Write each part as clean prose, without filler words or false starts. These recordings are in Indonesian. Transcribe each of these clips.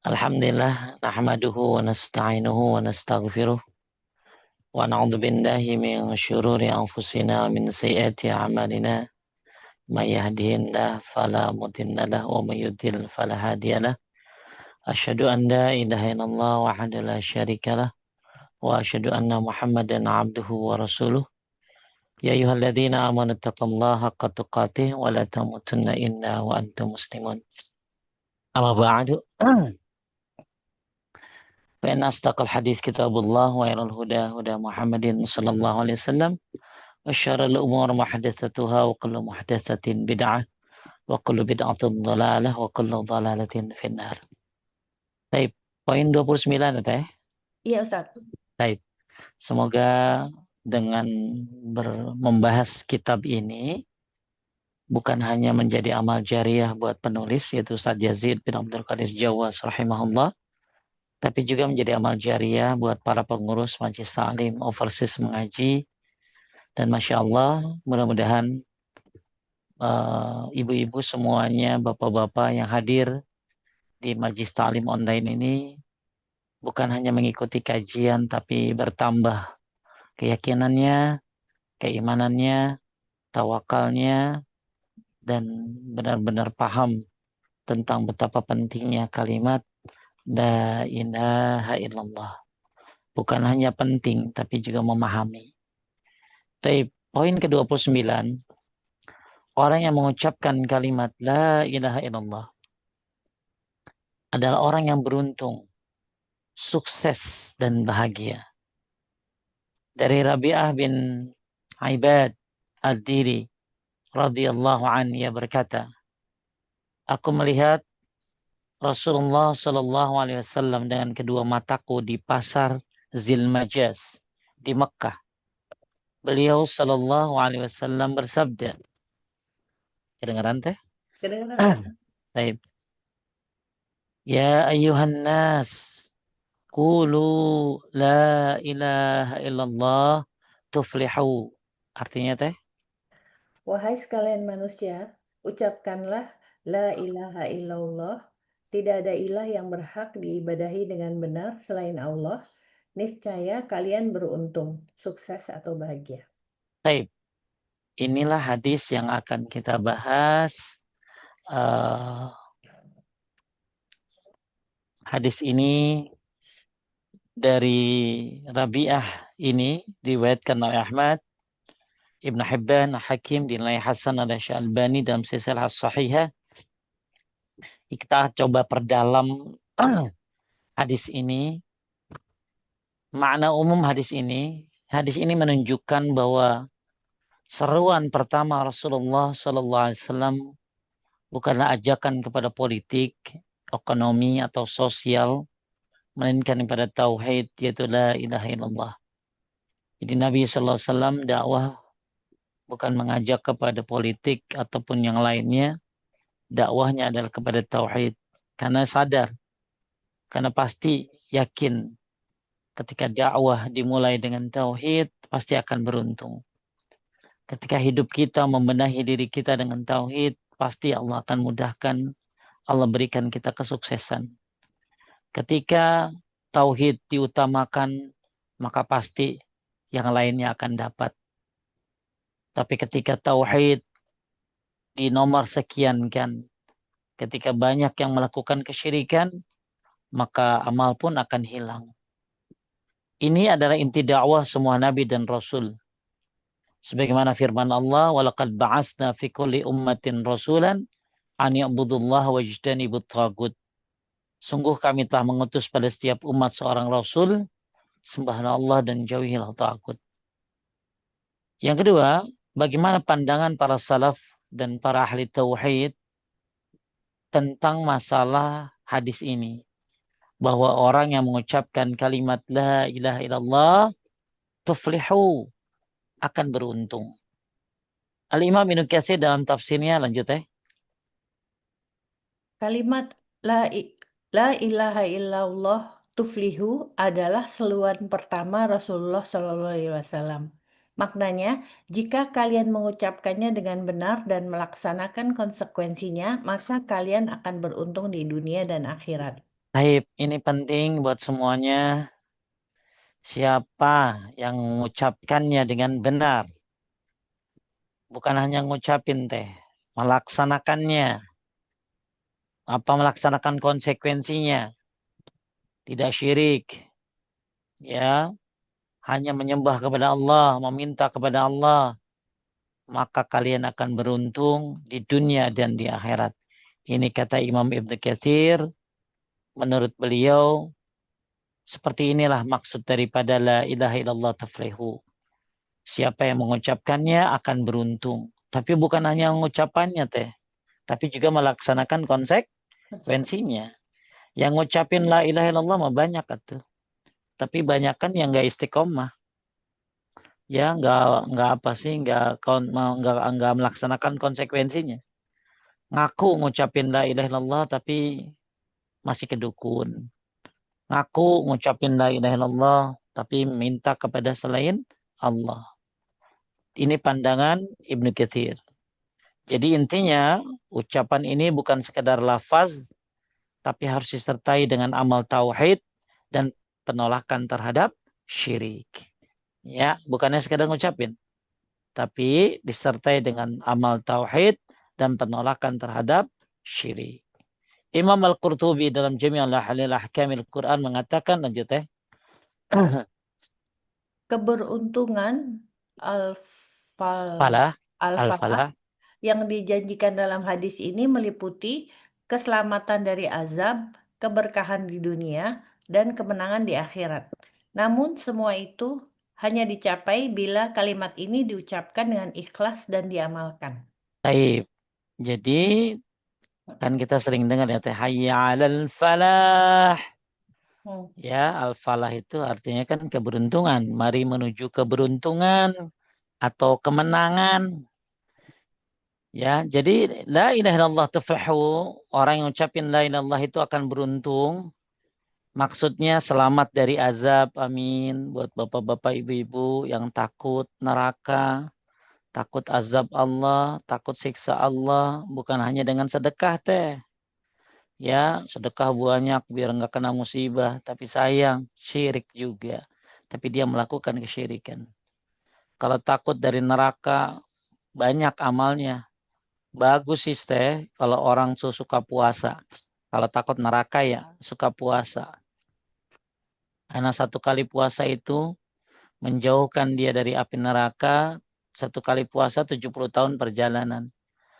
Alhamdulillah, nahmaduhu wa nasta'inuhu wa nastaghfiruh wa na'udzu billahi min syururi anfusina wa min sayyiati a'malina. May yahdihillahu fala mudilla lahu wa may yudlil fala hadiyalah. Asyhadu an la ilaha illallah wahdahu la syarikalah wa asyhadu anna Muhammadan 'abduhu wa rasuluh. Ya ayyuhalladzina amanu taqullaha haqqa tuqatih wa la tamutunna illa wa antum muslimun. Amma ba'du. فإن أصدق الحديث كتاب الله وخير الهدى هدى محمد صلى الله عليه وسلم وشر الأمور محدثاتها وكل محدثة بدعة وكل بدعة ضلالة وكل ضلالة في النار. Baik, poin 29 ya Teh. Iya Ustaz. Baik, semoga dengan membahas kitab ini bukan hanya menjadi amal jariah buat penulis yaitu Ustaz Yazid bin Abdul Qadir Jawas rahimahullah, tapi juga menjadi amal jariah buat para pengurus Majelis Ta'lim Overseas Mengaji. Dan Masya Allah, mudah-mudahan ibu-ibu semuanya, bapak-bapak yang hadir di Majelis Ta'lim online ini bukan hanya mengikuti kajian, tapi bertambah keyakinannya, keimanannya, tawakalnya, dan benar-benar paham tentang betapa pentingnya kalimat La ilaha illallah. Bukan hanya penting, tapi juga memahami. Tapi poin ke-29, orang yang mengucapkan kalimat La ilaha illallah adalah orang yang beruntung, sukses, dan bahagia. Dari Rabi'ah bin Aibad Al-Diri radhiyallahu an, ia berkata, aku melihat Rasulullah Shallallahu Alaihi Wasallam dengan kedua mataku di pasar Zilmajaz di Mekah. Beliau Shallallahu Alaihi Wasallam bersabda, kedengaran teh? Kedengaran. Baik. Ya ayuhan nas, qulu la ilaha illallah tuflihu. Artinya teh? Wahai sekalian manusia, ucapkanlah la ilaha illallah. Tidak ada ilah yang berhak diibadahi dengan benar selain Allah. Niscaya kalian beruntung, sukses atau bahagia. Baik. Inilah hadis yang akan kita bahas. Hadis ini dari Rabi'ah ini diriwayatkan oleh Ahmad, Ibn Hibban, Hakim, dinilai Hasan oleh Syalbani dalam silsilah Sahihah. Kita coba perdalam hadis ini. Makna umum hadis ini menunjukkan bahwa seruan pertama Rasulullah Sallallahu Alaihi Wasallam bukanlah ajakan kepada politik, ekonomi atau sosial, melainkan kepada tauhid, yaitu la ilaha illallah. Jadi Nabi Sallallahu Alaihi Wasallam dakwah bukan mengajak kepada politik ataupun yang lainnya. Dakwahnya adalah kepada tauhid. Karena sadar, karena pasti yakin ketika dakwah dimulai dengan tauhid, pasti akan beruntung. Ketika hidup kita membenahi diri kita dengan tauhid, pasti Allah akan mudahkan, Allah berikan kita kesuksesan. Ketika tauhid diutamakan, maka pasti yang lainnya akan dapat. Tapi ketika tauhid di nomor sekian kan, ketika banyak yang melakukan kesyirikan, maka amal pun akan hilang. Ini adalah inti dakwah semua nabi dan rasul. Sebagaimana firman Allah, "Walaqad ba'atsna fi kulli ummatin rasulan an ya'budullaha wajtanibut tagut." Sungguh kami telah mengutus pada setiap umat seorang rasul, sembahlah Allah dan jauhilah tagut. Yang kedua, bagaimana pandangan para salaf dan para ahli tauhid tentang masalah hadis ini? Bahwa orang yang mengucapkan kalimat la ilaha illallah tuflihu, akan beruntung. Al-Imam Ibnu Katsir dalam tafsirnya, lanjut Kalimat la ilaha illallah tuflihu adalah seruan pertama Rasulullah SAW. Maknanya, jika kalian mengucapkannya dengan benar dan melaksanakan konsekuensinya, maka kalian akan beruntung di dunia dan akhirat. Taib, ini penting buat semuanya. Siapa yang mengucapkannya dengan benar, bukan hanya ngucapin teh, melaksanakannya, apa melaksanakan konsekuensinya, tidak syirik, ya, hanya menyembah kepada Allah, meminta kepada Allah, maka kalian akan beruntung di dunia dan di akhirat. Ini kata Imam Ibn Katsir, menurut beliau, seperti inilah maksud daripada la ilaha illallah tuflihu. Siapa yang mengucapkannya akan beruntung. Tapi bukan hanya mengucapannya teh, tapi juga melaksanakan Konsekuensi. konsekuensinya. Yang ngucapin la ilaha illallah mah banyak atuh. Tapi banyak kan yang nggak istiqomah. Ya nggak apa sih nggak melaksanakan konsekuensinya. Ngaku ngucapin la ilaha illallah tapi masih kedukun. Ngaku ngucapin la ilaha illallah tapi minta kepada selain Allah. Ini pandangan Ibnu Katsir. Jadi intinya ucapan ini bukan sekedar lafaz tapi harus disertai dengan amal tauhid dan penolakan terhadap syirik. Ya, bukannya sekedar ngucapin, tapi disertai dengan amal tauhid dan penolakan terhadap syirik. Imam Al-Qurtubi dalam Jami' al-Ahkamil Quran mengatakan lanjut Keberuntungan al-fal falah al-falah al-falah yang dijanjikan dalam hadis ini meliputi keselamatan dari azab, keberkahan di dunia, dan kemenangan di akhirat. Namun semua itu hanya dicapai bila kalimat ini diucapkan dengan ikhlas dan diamalkan. taib. Jadi kan kita sering dengar ya teh hayya 'alal falah. Hmm. Ya, al-falah itu artinya kan keberuntungan. Mari menuju keberuntungan atau kemenangan. Ya, jadi la ilaha illallah tuflihu. Orang yang ucapin la ilaha illallah itu akan beruntung. Maksudnya selamat dari azab. Amin. Buat bapak-bapak, ibu-ibu yang takut neraka, takut azab Allah, takut siksa Allah. Bukan hanya dengan sedekah teh. Ya, sedekah banyak biar nggak kena musibah. Tapi sayang, syirik juga. Tapi dia melakukan kesyirikan. Kalau takut dari neraka, banyak amalnya. Bagus sih teh kalau orang suka puasa. Kalau takut neraka ya suka puasa. Karena satu kali puasa itu menjauhkan dia dari api neraka. Satu kali puasa 70 tahun perjalanan.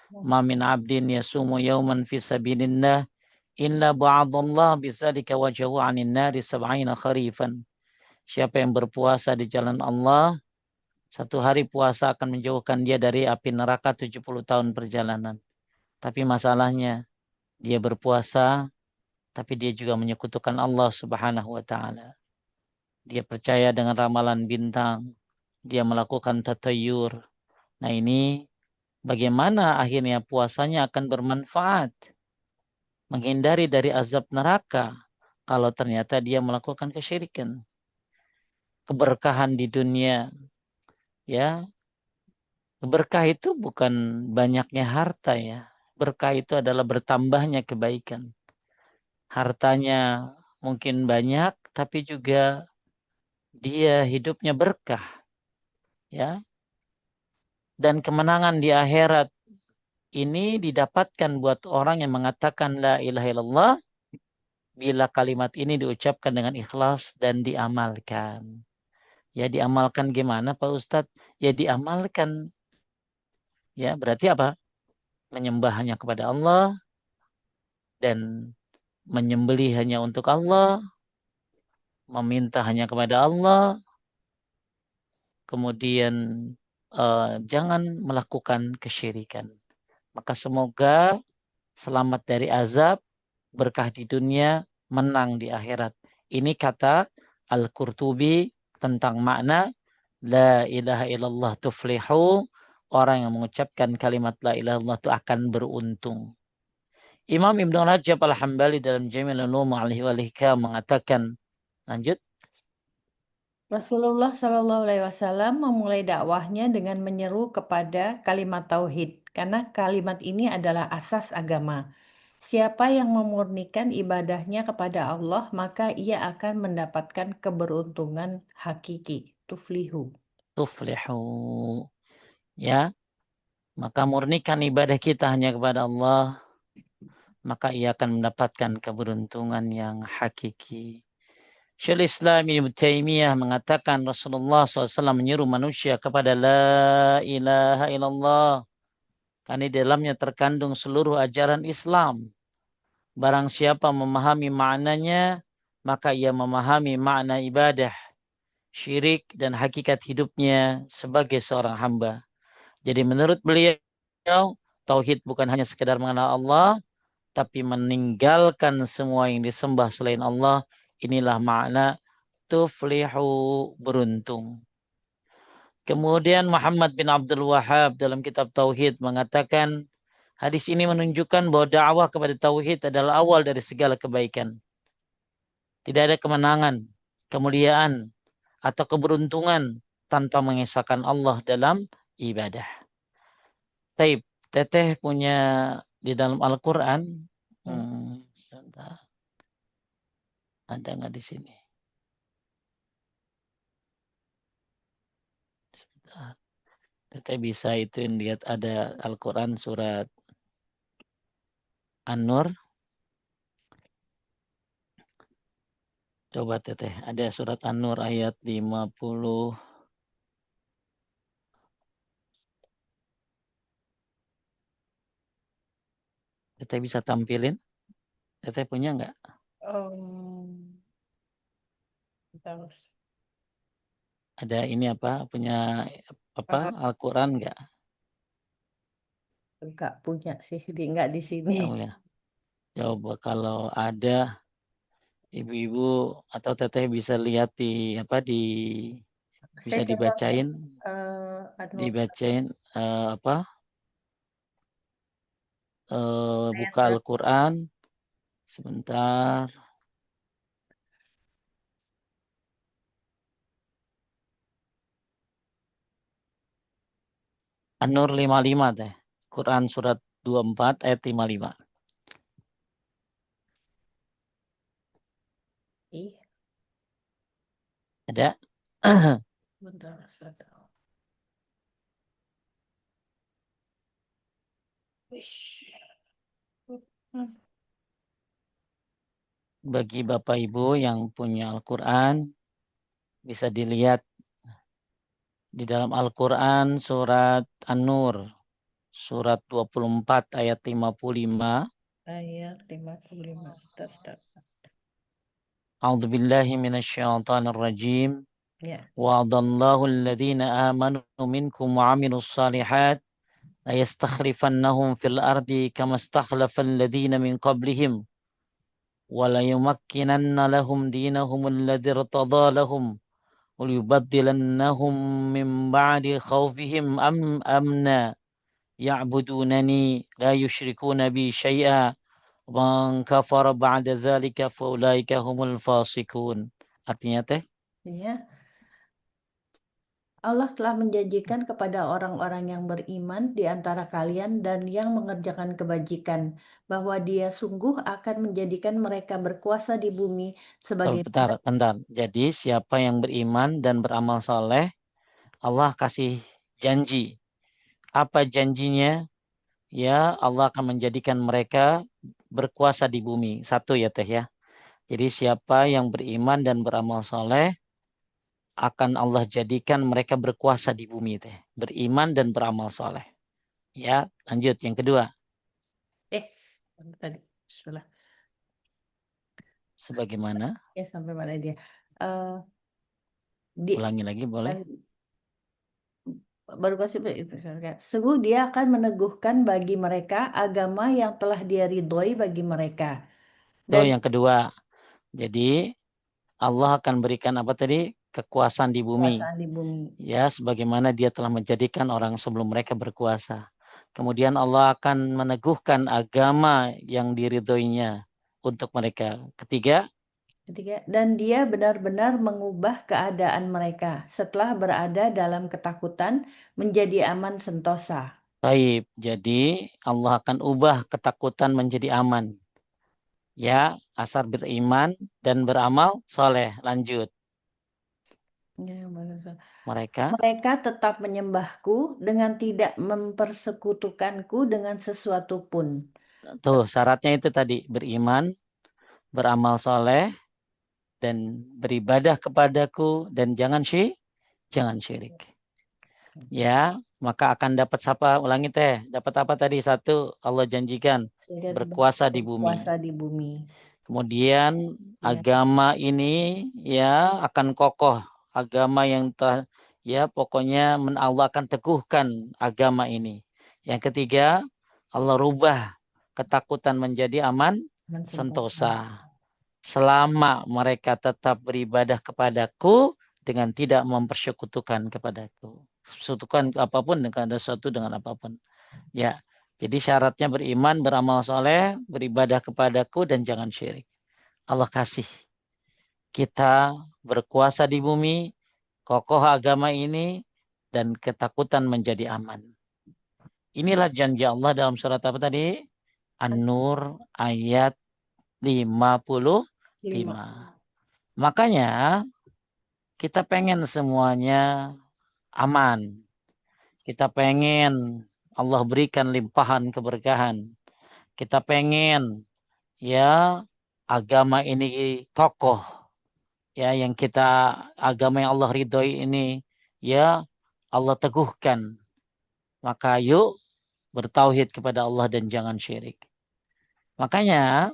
Ma min abdin yasumu yauman fi sabilillah illa ba'adallah bisalika wajahu 'anil nari sab'ina kharifan. Siapa yang berpuasa di jalan Allah, satu hari puasa akan menjauhkan dia dari api neraka 70 tahun perjalanan. Tapi masalahnya dia berpuasa tapi dia juga menyekutukan Allah Subhanahu wa taala. Dia percaya dengan ramalan bintang, dia melakukan tatayur. Nah, ini bagaimana akhirnya puasanya akan bermanfaat, menghindari dari azab neraka kalau ternyata dia melakukan kesyirikan. Keberkahan di dunia, ya. Berkah itu bukan banyaknya harta ya. Berkah itu adalah bertambahnya kebaikan. Hartanya mungkin banyak tapi juga dia hidupnya berkah, ya. Dan kemenangan di akhirat ini didapatkan buat orang yang mengatakan la ilaha illallah bila kalimat ini diucapkan dengan ikhlas dan diamalkan. Ya diamalkan gimana Pak Ustadz? Ya diamalkan. Ya berarti apa? Menyembah hanya kepada Allah dan menyembelih hanya untuk Allah, meminta hanya kepada Allah, kemudian jangan melakukan kesyirikan. Maka semoga selamat dari azab, berkah di dunia, menang di akhirat. Ini kata Al-Qurtubi tentang makna la ilaha illallah tuflihu. Orang yang mengucapkan kalimat la ilaha illallah itu akan beruntung. Imam Ibn Rajab Al-Hambali dalam Jamil Ulum alaihi wa mengatakan, lanjut, Rasulullah Shallallahu Alaihi Wasallam memulai dakwahnya dengan menyeru kepada kalimat tauhid, karena kalimat ini adalah asas agama. Siapa yang memurnikan ibadahnya kepada Allah, maka ia akan mendapatkan keberuntungan hakiki. Tuflihu. Tuflihu. Ya, maka murnikan ibadah kita hanya kepada Allah, maka ia akan mendapatkan keberuntungan yang hakiki. Syaikhul Islam Ibnu Taimiyah mengatakan Rasulullah SAW menyuruh manusia kepada la ilaha illallah. Karena di dalamnya terkandung seluruh ajaran Islam. Barang siapa memahami maknanya, maka ia memahami makna ibadah, syirik, dan hakikat hidupnya sebagai seorang hamba. Jadi menurut beliau, tauhid bukan hanya sekedar mengenal Allah, tapi meninggalkan semua yang disembah selain Allah. Inilah makna tuflihu, beruntung. Kemudian Muhammad bin Abdul Wahhab dalam kitab Tauhid mengatakan, hadis ini menunjukkan bahwa dakwah kepada Tauhid adalah awal dari segala kebaikan. Tidak ada kemenangan, kemuliaan, atau keberuntungan tanpa mengesahkan Allah dalam ibadah. Taib, Teteh punya di dalam Al-Quran, sebentar, ada nggak di sini? Sebentar. Teteh bisa itu lihat ada Al-Quran surat An-Nur. Coba Teteh, ada surat An-Nur ayat 50. Teteh bisa tampilin? Teteh punya nggak? Terus. Ada ini apa? Punya apa? Al-Quran nggak? Enggak punya sih, enggak di sini. Tahu ya. Coba kalau ada ibu-ibu atau teteh bisa lihat di apa Saya bisa coba dibacain, Anwar dibacain apa? ayat Buka berapa? Al-Quran sebentar. An-Nur 55 teh. Quran surat 24 ayat 55. Ih, Ada? bentar, bentar. Wish. Bagi Bapak Ibu yang punya Al-Quran, bisa dilihat di dalam Al-Quran surat An-Nur, surat 24 ayat 55. Ayat 55. Tetap. A'udzu billahi minasyaitonir rajim. Ya. Wa'adallahu alladhina amanu minkum wa 'amilus shalihat la yastakhlifannahum fil ardi kama istakhlafal ladzina min qablihim wa la yumakkinanna lahum dinahum alladzi irtadha lahum wa liyubaddilannahum min ba'di khawfihim amna ya'budunani la yushrikuna bi syai'a man kafara ba'da zalika faulaika humul fasiqun. Artinya teh, Ya. Allah telah menjanjikan kepada orang-orang yang beriman di antara kalian dan yang mengerjakan kebajikan bahwa Dia sungguh akan menjadikan mereka berkuasa di bumi bentar, sebagaimana bentar. Jadi siapa yang beriman dan beramal soleh, Allah kasih janji. Apa janjinya? Ya, Allah akan menjadikan mereka berkuasa di bumi. Satu ya teh ya. Jadi siapa yang beriman dan beramal soleh, akan Allah jadikan mereka berkuasa di bumi teh. Beriman dan beramal soleh. Ya, lanjut. Yang kedua, eh tadi salah sebagaimana? ya sampai mana dia. Eh di Ulangi lagi boleh? baru kasih itu sungguh Dia akan meneguhkan bagi mereka agama yang telah Dia ridhoi bagi mereka Itu dan yang kedua. Jadi Allah akan berikan apa tadi? Kekuasaan di bumi. kekuasaan di bumi. Ya, sebagaimana dia telah menjadikan orang sebelum mereka berkuasa. Kemudian Allah akan meneguhkan agama yang diridhoinya untuk mereka. Ketiga, Ketiga, dan Dia benar-benar mengubah keadaan mereka setelah berada dalam ketakutan menjadi aman sentosa. Baik, jadi Allah akan ubah ketakutan menjadi aman. Ya, asal beriman dan beramal soleh. Lanjut. Ya, benar. Mereka, Mereka tetap menyembahku dengan tidak mempersekutukanku dengan sesuatu pun. tuh syaratnya itu tadi. Beriman, beramal soleh, dan beribadah kepadaku, dan jangan syirik. Ya, maka akan dapat siapa? Ulangi teh. Dapat apa tadi? Satu, Allah janjikan Tidak berkuasa di bumi. berkuasa di bumi. Kemudian Ya, agama ini ya akan kokoh. Agama yang ya pokoknya Allah akan teguhkan agama ini. Yang ketiga, Allah rubah ketakutan menjadi aman, mensentosa. sentosa. Selama mereka tetap beribadah kepadaku dengan tidak mempersekutukan kepadaku. Sekutukan apapun dengan ada sesuatu dengan apapun. Ya. Jadi syaratnya beriman, beramal soleh, beribadah kepadaku dan jangan syirik. Allah kasih kita berkuasa di bumi, kokoh agama ini, dan ketakutan menjadi aman. Inilah janji Allah dalam surat apa tadi? An-Nur ayat 55. 5. Makanya kita pengen semuanya aman. Kita pengen Allah berikan limpahan keberkahan. Kita pengen ya agama ini kokoh. Ya yang kita agama yang Allah ridhoi ini ya Allah teguhkan. Maka yuk bertauhid kepada Allah dan jangan syirik. Makanya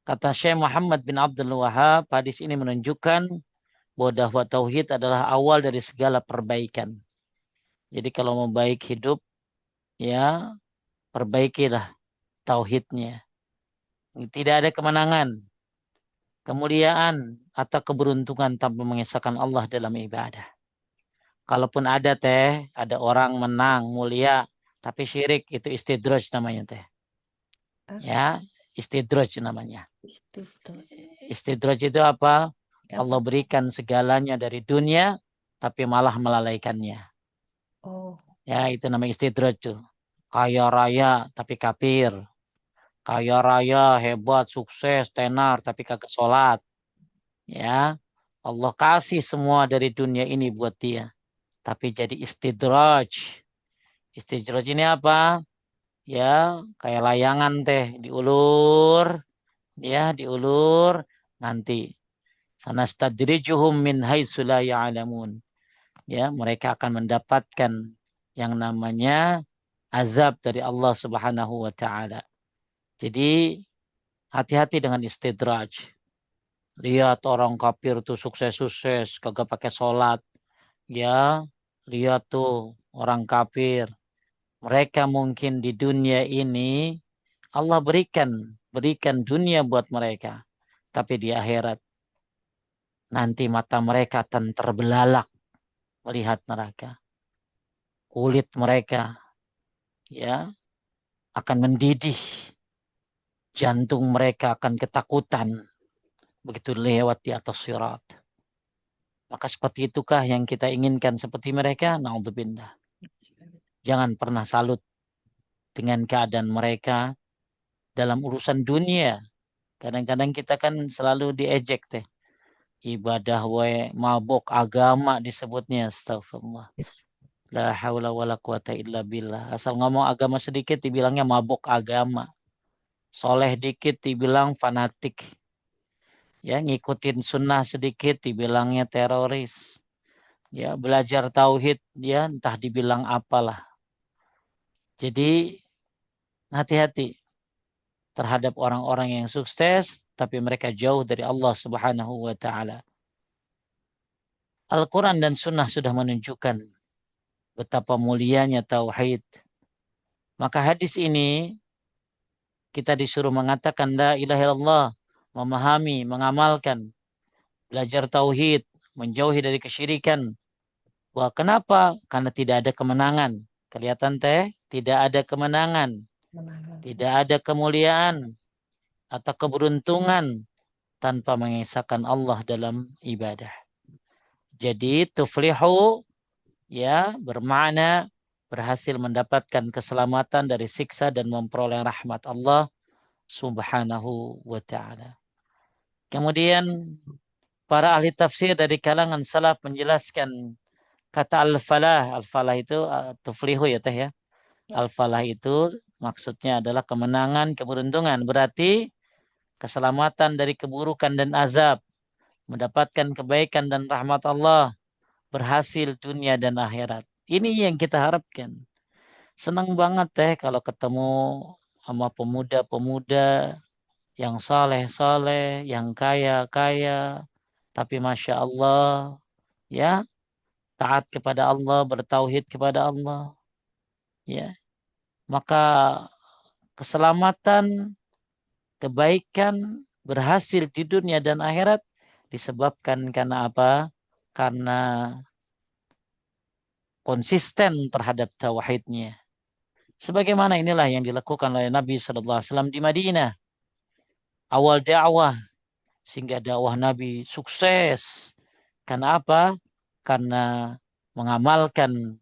kata Syekh Muhammad bin Abdul Wahab, hadis ini menunjukkan bahwa dakwah tauhid adalah awal dari segala perbaikan. Jadi kalau mau baik hidup, ya perbaikilah tauhidnya. Tidak ada kemenangan, kemuliaan, atau keberuntungan tanpa mengesahkan Allah dalam ibadah. Kalaupun ada teh, ada orang menang, mulia, tapi syirik itu istidraj namanya teh. Ah, Ya, istidraj namanya. istighfar. Istidraj itu apa? Apa? Allah berikan segalanya dari dunia, tapi malah melalaikannya. Oh, Ya, itu namanya istidraj tuh. Kaya raya, tapi kafir. Kaya raya, hebat, sukses, tenar, tapi kagak sholat. Ya, Allah kasih semua dari dunia ini buat dia. Tapi jadi istidraj. Istidraj ini apa? Ya, kayak layangan teh, diulur, ya, diulur, nanti sanastadrijuhum min haitsu la ya'lamun. Ya, mereka akan mendapatkan yang namanya azab dari Allah Subhanahu wa taala. Jadi hati-hati dengan istidraj. Lihat orang kafir tuh sukses-sukses, kagak pakai sholat. Ya, lihat tuh orang kafir. Mereka mungkin di dunia ini Allah berikan dunia buat mereka. Tapi di akhirat nanti mata mereka akan terbelalak melihat neraka. Kulit mereka ya akan mendidih. Jantung mereka akan ketakutan begitu lewat di atas sirat. Maka seperti itukah yang kita inginkan seperti mereka? Naudzubillah. Jangan pernah salut dengan keadaan mereka dalam urusan dunia. Kadang-kadang kita kan selalu diejek teh. Ibadah we, mabok agama disebutnya. Astagfirullah. La haula wala quwata illa billah. Asal ngomong agama sedikit dibilangnya mabok agama. Soleh dikit dibilang fanatik. Ya, ngikutin sunnah sedikit dibilangnya teroris. Ya, belajar tauhid ya entah dibilang apalah. Jadi hati-hati terhadap orang-orang yang sukses tapi mereka jauh dari Allah Subhanahu wa taala. Al-Quran dan Sunnah sudah menunjukkan betapa mulianya tauhid. Maka hadis ini kita disuruh mengatakan la ilaha illallah, memahami, mengamalkan, belajar tauhid, menjauhi dari kesyirikan. Wah, kenapa? Karena tidak ada kemenangan. Kelihatan teh, tidak ada kemenangan, menangan. tidak ada kemuliaan atau keberuntungan tanpa mengesahkan Allah dalam ibadah. Jadi tuflihu ya bermakna berhasil mendapatkan keselamatan dari siksa dan memperoleh rahmat Allah Subhanahu wa taala. Kemudian para ahli tafsir dari kalangan salaf menjelaskan kata al-falah. Al-falah itu tuflihu ya teh ya. Ya. Al-falah itu maksudnya adalah kemenangan, keberuntungan. Berarti keselamatan dari keburukan dan azab, mendapatkan kebaikan dan rahmat Allah, berhasil dunia dan akhirat. Ini yang kita harapkan. Senang banget teh kalau ketemu sama pemuda-pemuda yang saleh-saleh, yang kaya-kaya, tapi Masya Allah, ya, taat kepada Allah, bertauhid kepada Allah, ya. Maka keselamatan, kebaikan, berhasil di dunia dan akhirat disebabkan karena apa? Karena konsisten terhadap tauhidnya. Sebagaimana inilah yang dilakukan oleh Nabi SAW di Madinah. Awal dakwah, sehingga dakwah Nabi sukses. Karena apa? Karena mengamalkan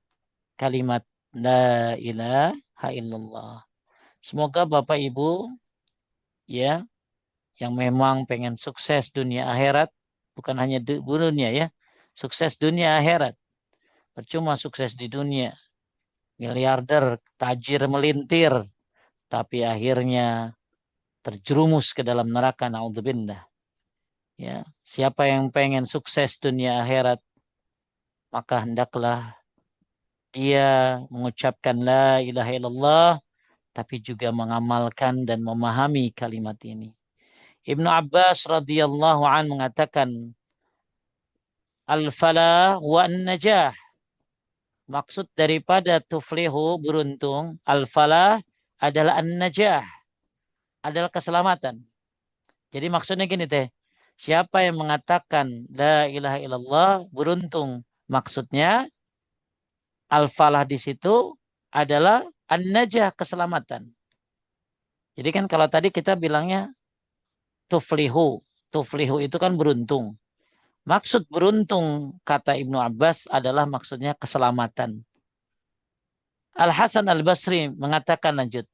kalimat La ilaha illallah. Semoga Bapak Ibu ya yang memang pengen sukses dunia akhirat, bukan hanya dunia ya, sukses dunia akhirat. Percuma sukses di dunia, miliarder, tajir melintir, tapi akhirnya terjerumus ke dalam neraka, naudzubillah. Ya, siapa yang pengen sukses dunia akhirat, maka hendaklah dia mengucapkan la ilaha illallah, tapi juga mengamalkan dan memahami kalimat ini. Ibnu Abbas radhiyallahu an mengatakan, al-falah wa an-najah. Maksud daripada tuflihu, beruntung, al-falah adalah an-najah, adalah keselamatan. Jadi maksudnya gini teh, siapa yang mengatakan la ilaha illallah beruntung. Maksudnya al-falah di situ adalah an-najah, keselamatan. Jadi kan kalau tadi kita bilangnya tuflihu. Tuflihu itu kan beruntung. Maksud beruntung kata Ibnu Abbas adalah maksudnya keselamatan. Al-Hasan Al-Basri mengatakan lanjut.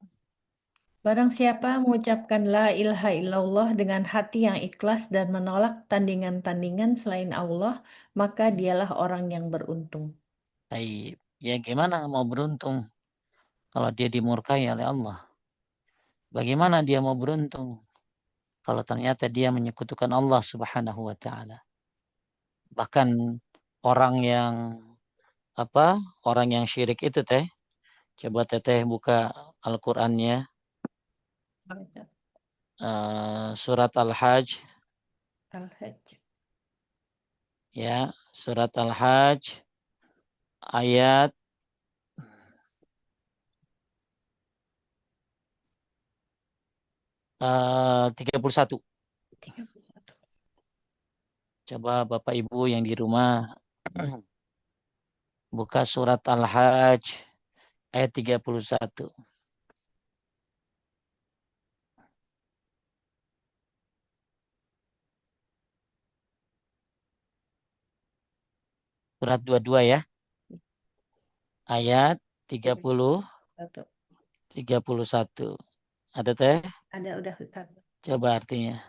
Barang siapa mengucapkan la ilaha illallah dengan hati yang ikhlas dan menolak tandingan-tandingan selain Allah, maka dialah orang yang beruntung. Baik. Ya gimana mau beruntung kalau dia dimurkai oleh Allah? Bagaimana dia mau beruntung kalau ternyata dia menyekutukan Allah Subhanahu wa taala? Bahkan orang yang apa? Orang yang syirik itu teh, coba teteh buka Al-Qur'annya, surat Al-Hajj Al-Hajj. ya, surat Al-Hajj ayat 31. 31. Coba Bapak Ibu yang di rumah buka surat Al-Hajj ayat 31. Surat 22 ya. Ayat 30, 31. 31. Ada teh? Ada udah Ustaz. Coba artinya.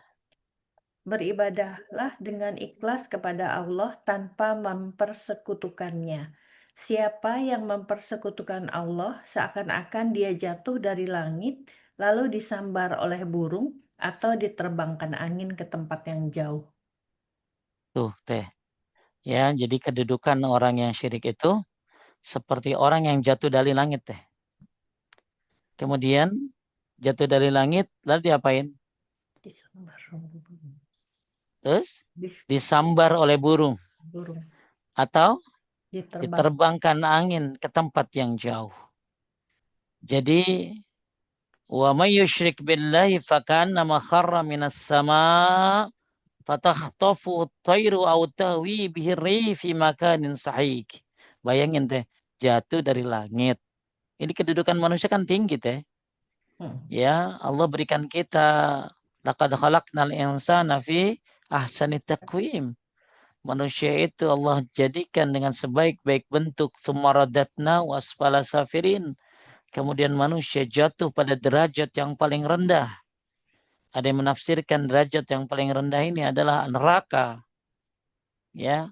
Beribadahlah dengan ikhlas kepada Allah tanpa mempersekutukannya. Siapa yang mempersekutukan Allah seakan-akan dia jatuh dari langit lalu disambar oleh burung atau diterbangkan angin ke tempat yang jauh. Tuh teh. Ya, jadi kedudukan orang yang syirik itu seperti orang yang jatuh dari langit teh. Kemudian jatuh dari langit lalu diapain? Disambar Terus Dis- disambar oleh burung burung atau diterbang. diterbangkan angin ke tempat yang jauh. Jadi wa may yusyrik billahi fakannama kharra minas sama' fatakhtafu at-tayru aw tahwi bihi ar-rih fi makanin sahik. Bayangin teh, jatuh dari langit. Ini kedudukan manusia kan tinggi teh. Hmm. Ya, Allah berikan kita laqad khalaqnal insana fi ahsani taqwim. Manusia itu Allah jadikan dengan sebaik-baik bentuk. Tsumma radadnahu asfala safirin. Kemudian manusia jatuh pada derajat yang paling rendah. Ada yang menafsirkan derajat yang paling rendah ini adalah neraka. Ya,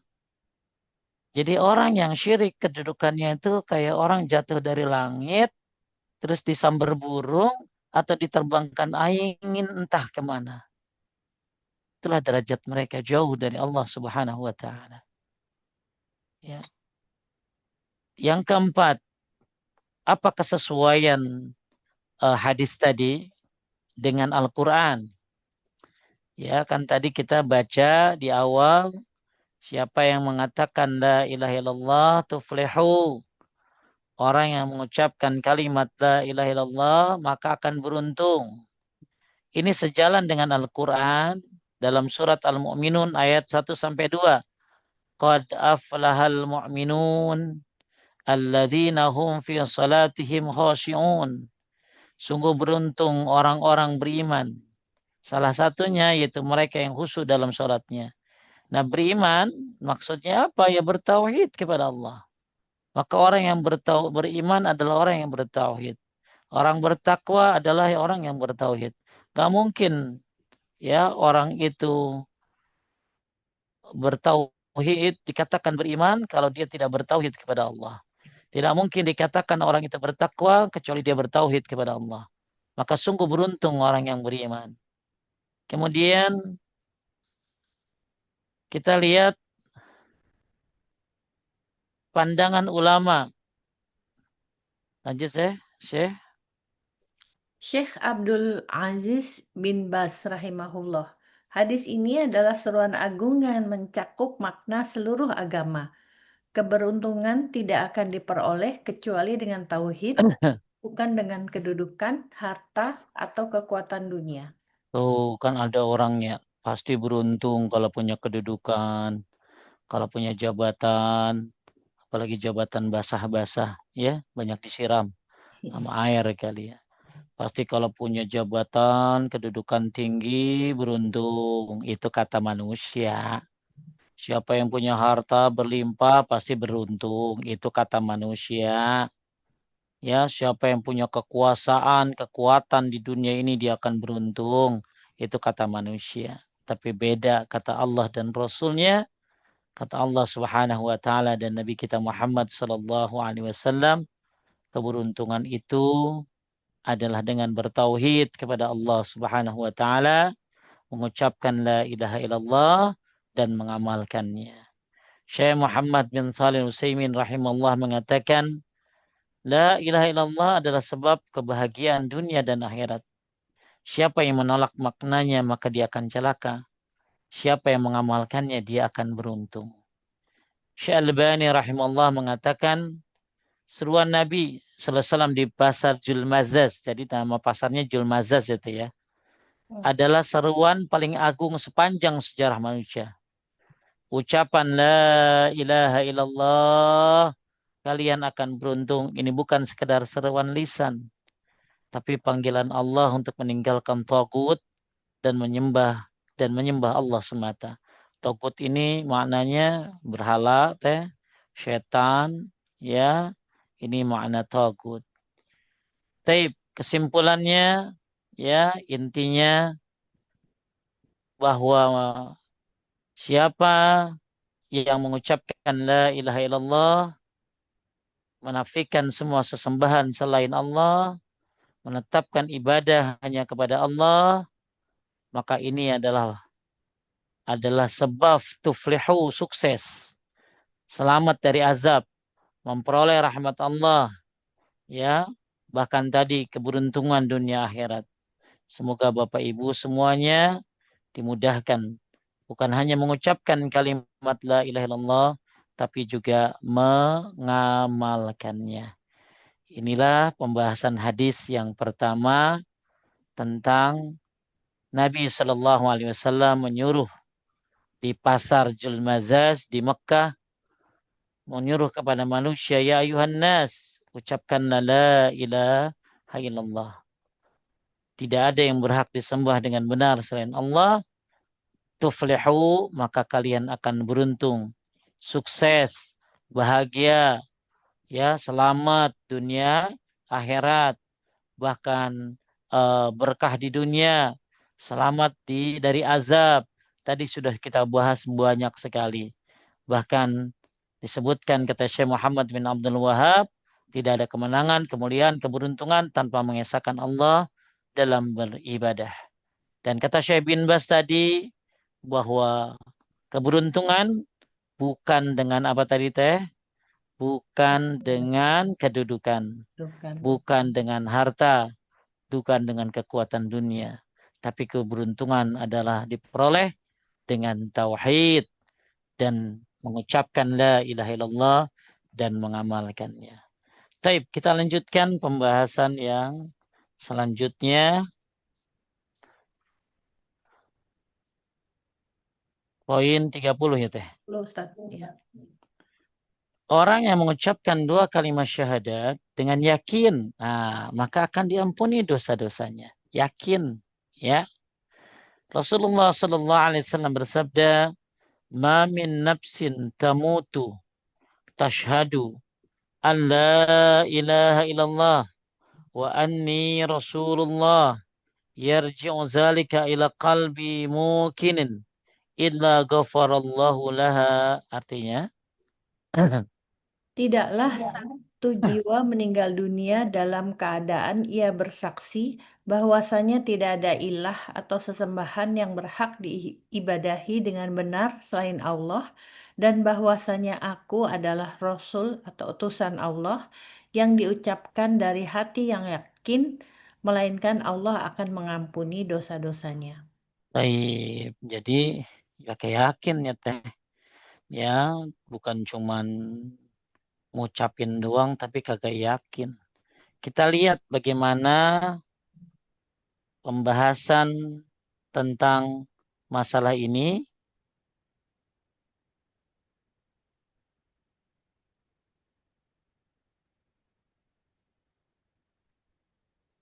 jadi orang yang syirik kedudukannya itu kayak orang jatuh dari langit, terus disambar burung, atau diterbangkan angin entah kemana. Itulah derajat mereka jauh dari Allah Subhanahu wa Ta'ala. Ya. Yang keempat, apa kesesuaian hadis tadi dengan Al-Quran? Ya, kan tadi kita baca di awal, siapa yang mengatakan la ilaha illallah tuflihu. Orang yang mengucapkan kalimat la ilaha illallah maka akan beruntung. Ini sejalan dengan Al-Quran dalam surat Al-Mu'minun ayat 1-2. Qad aflahal mu'minun alladzina hum fi salatihim khashi'un. Sungguh beruntung orang-orang beriman. Salah satunya yaitu mereka yang khusyuk dalam sholatnya. Nah, beriman maksudnya apa? Ya bertauhid kepada Allah. Maka orang yang beriman adalah orang yang bertauhid. Orang bertakwa adalah orang yang bertauhid. Gak mungkin ya orang itu bertauhid dikatakan beriman kalau dia tidak bertauhid kepada Allah. Tidak mungkin dikatakan orang itu bertakwa kecuali dia bertauhid kepada Allah. Maka sungguh beruntung orang yang beriman. Kemudian kita lihat pandangan ulama. Lanjut Syekh. Syekh Abdul Aziz bin Bas rahimahullah. Hadis ini adalah seruan agung yang mencakup makna seluruh agama. Keberuntungan tidak akan diperoleh kecuali dengan tauhid, bukan dengan kedudukan, harta, atau kekuatan dunia. Tuh kan ada orangnya pasti beruntung kalau punya kedudukan, kalau punya jabatan, apalagi jabatan basah-basah, ya banyak disiram sama air kali ya. Pasti kalau punya jabatan, kedudukan tinggi, beruntung. Itu kata manusia. Siapa yang punya harta berlimpah pasti beruntung. Itu kata manusia. Ya, siapa yang punya kekuasaan, kekuatan di dunia ini dia akan beruntung. Itu kata manusia. Tapi beda kata Allah dan Rasulnya. Kata Allah Subhanahu wa taala dan Nabi kita Muhammad sallallahu alaihi wasallam, keberuntungan itu adalah dengan bertauhid kepada Allah Subhanahu wa taala, mengucapkan la ilaha illallah dan mengamalkannya. Syekh Muhammad bin Shalih Al-Utsaimin rahimahullah mengatakan, la ilaha illallah adalah sebab kebahagiaan dunia dan akhirat. Siapa yang menolak maknanya maka dia akan celaka. Siapa yang mengamalkannya dia akan beruntung. Syekh Al-Albani rahimahullah mengatakan, seruan Nabi sallallahu alaihi wasallam di pasar Julmazaz. Jadi nama pasarnya Julmazaz itu ya. Adalah seruan paling agung sepanjang sejarah manusia. Ucapan la ilaha illallah, kalian akan beruntung. Ini bukan sekedar seruan lisan, tapi panggilan Allah untuk meninggalkan tagut dan menyembah Allah semata. Tagut ini maknanya berhala, setan, ya. Ini makna tagut. Taib, kesimpulannya, ya intinya bahwa siapa yang mengucapkan la ilaha illallah, menafikan semua sesembahan selain Allah, menetapkan ibadah hanya kepada Allah, maka ini adalah sebab tuflihu, sukses, selamat dari azab, memperoleh rahmat Allah, ya, bahkan tadi keberuntungan dunia akhirat. Semoga Bapak Ibu semuanya dimudahkan bukan hanya mengucapkan kalimat la ilaha illallah, tapi juga mengamalkannya. Inilah pembahasan hadis yang pertama tentang Nabi Shallallahu Alaihi Wasallam menyuruh di pasar Julmazaz di Mekah, menyuruh kepada manusia, ya ayuhan nas, ucapkanlah la ilaha illallah. Tidak ada yang berhak disembah dengan benar selain Allah, tuflihu, maka kalian akan beruntung, sukses, bahagia, ya, selamat dunia, akhirat, bahkan berkah di dunia, selamat dari azab. Tadi sudah kita bahas banyak sekali. Bahkan disebutkan kata Syekh Muhammad bin Abdul Wahab, tidak ada kemenangan, kemuliaan, keberuntungan tanpa mengesahkan Allah dalam beribadah. Dan kata Syekh bin Bas tadi bahwa keberuntungan bukan dengan apa tadi teh? Bukan dengan kedudukan, Bukan. bukan dengan harta, bukan dengan kekuatan dunia. Tapi keberuntungan adalah diperoleh dengan tauhid dan mengucapkan la ilaha illallah dan mengamalkannya. Taib, kita lanjutkan pembahasan yang selanjutnya. Poin 30 ya teh. Lo Ustaz, ya. Orang yang mengucapkan dua kalimat syahadat dengan yakin, nah, maka akan diampuni dosa-dosanya. Yakin, ya. Rasulullah Sallallahu Alaihi Wasallam bersabda, "Ma min nafsin tamutu tashhadu an la ilaha illallah wa anni rasulullah yarji'u zalika ila qalbi mukinin illa ghafarallahu laha." Artinya, Tidaklah satu jiwa meninggal dunia dalam keadaan ia bersaksi bahwasanya tidak ada ilah atau sesembahan yang berhak diibadahi dengan benar selain Allah dan bahwasanya aku adalah Rasul atau utusan Allah yang diucapkan dari hati yang yakin, melainkan Allah akan mengampuni dosa-dosanya. baik. Jadi, ya yakin ya teh. Ya, bukan cuman ngucapin doang tapi kagak yakin. Kita lihat bagaimana pembahasan tentang masalah ini.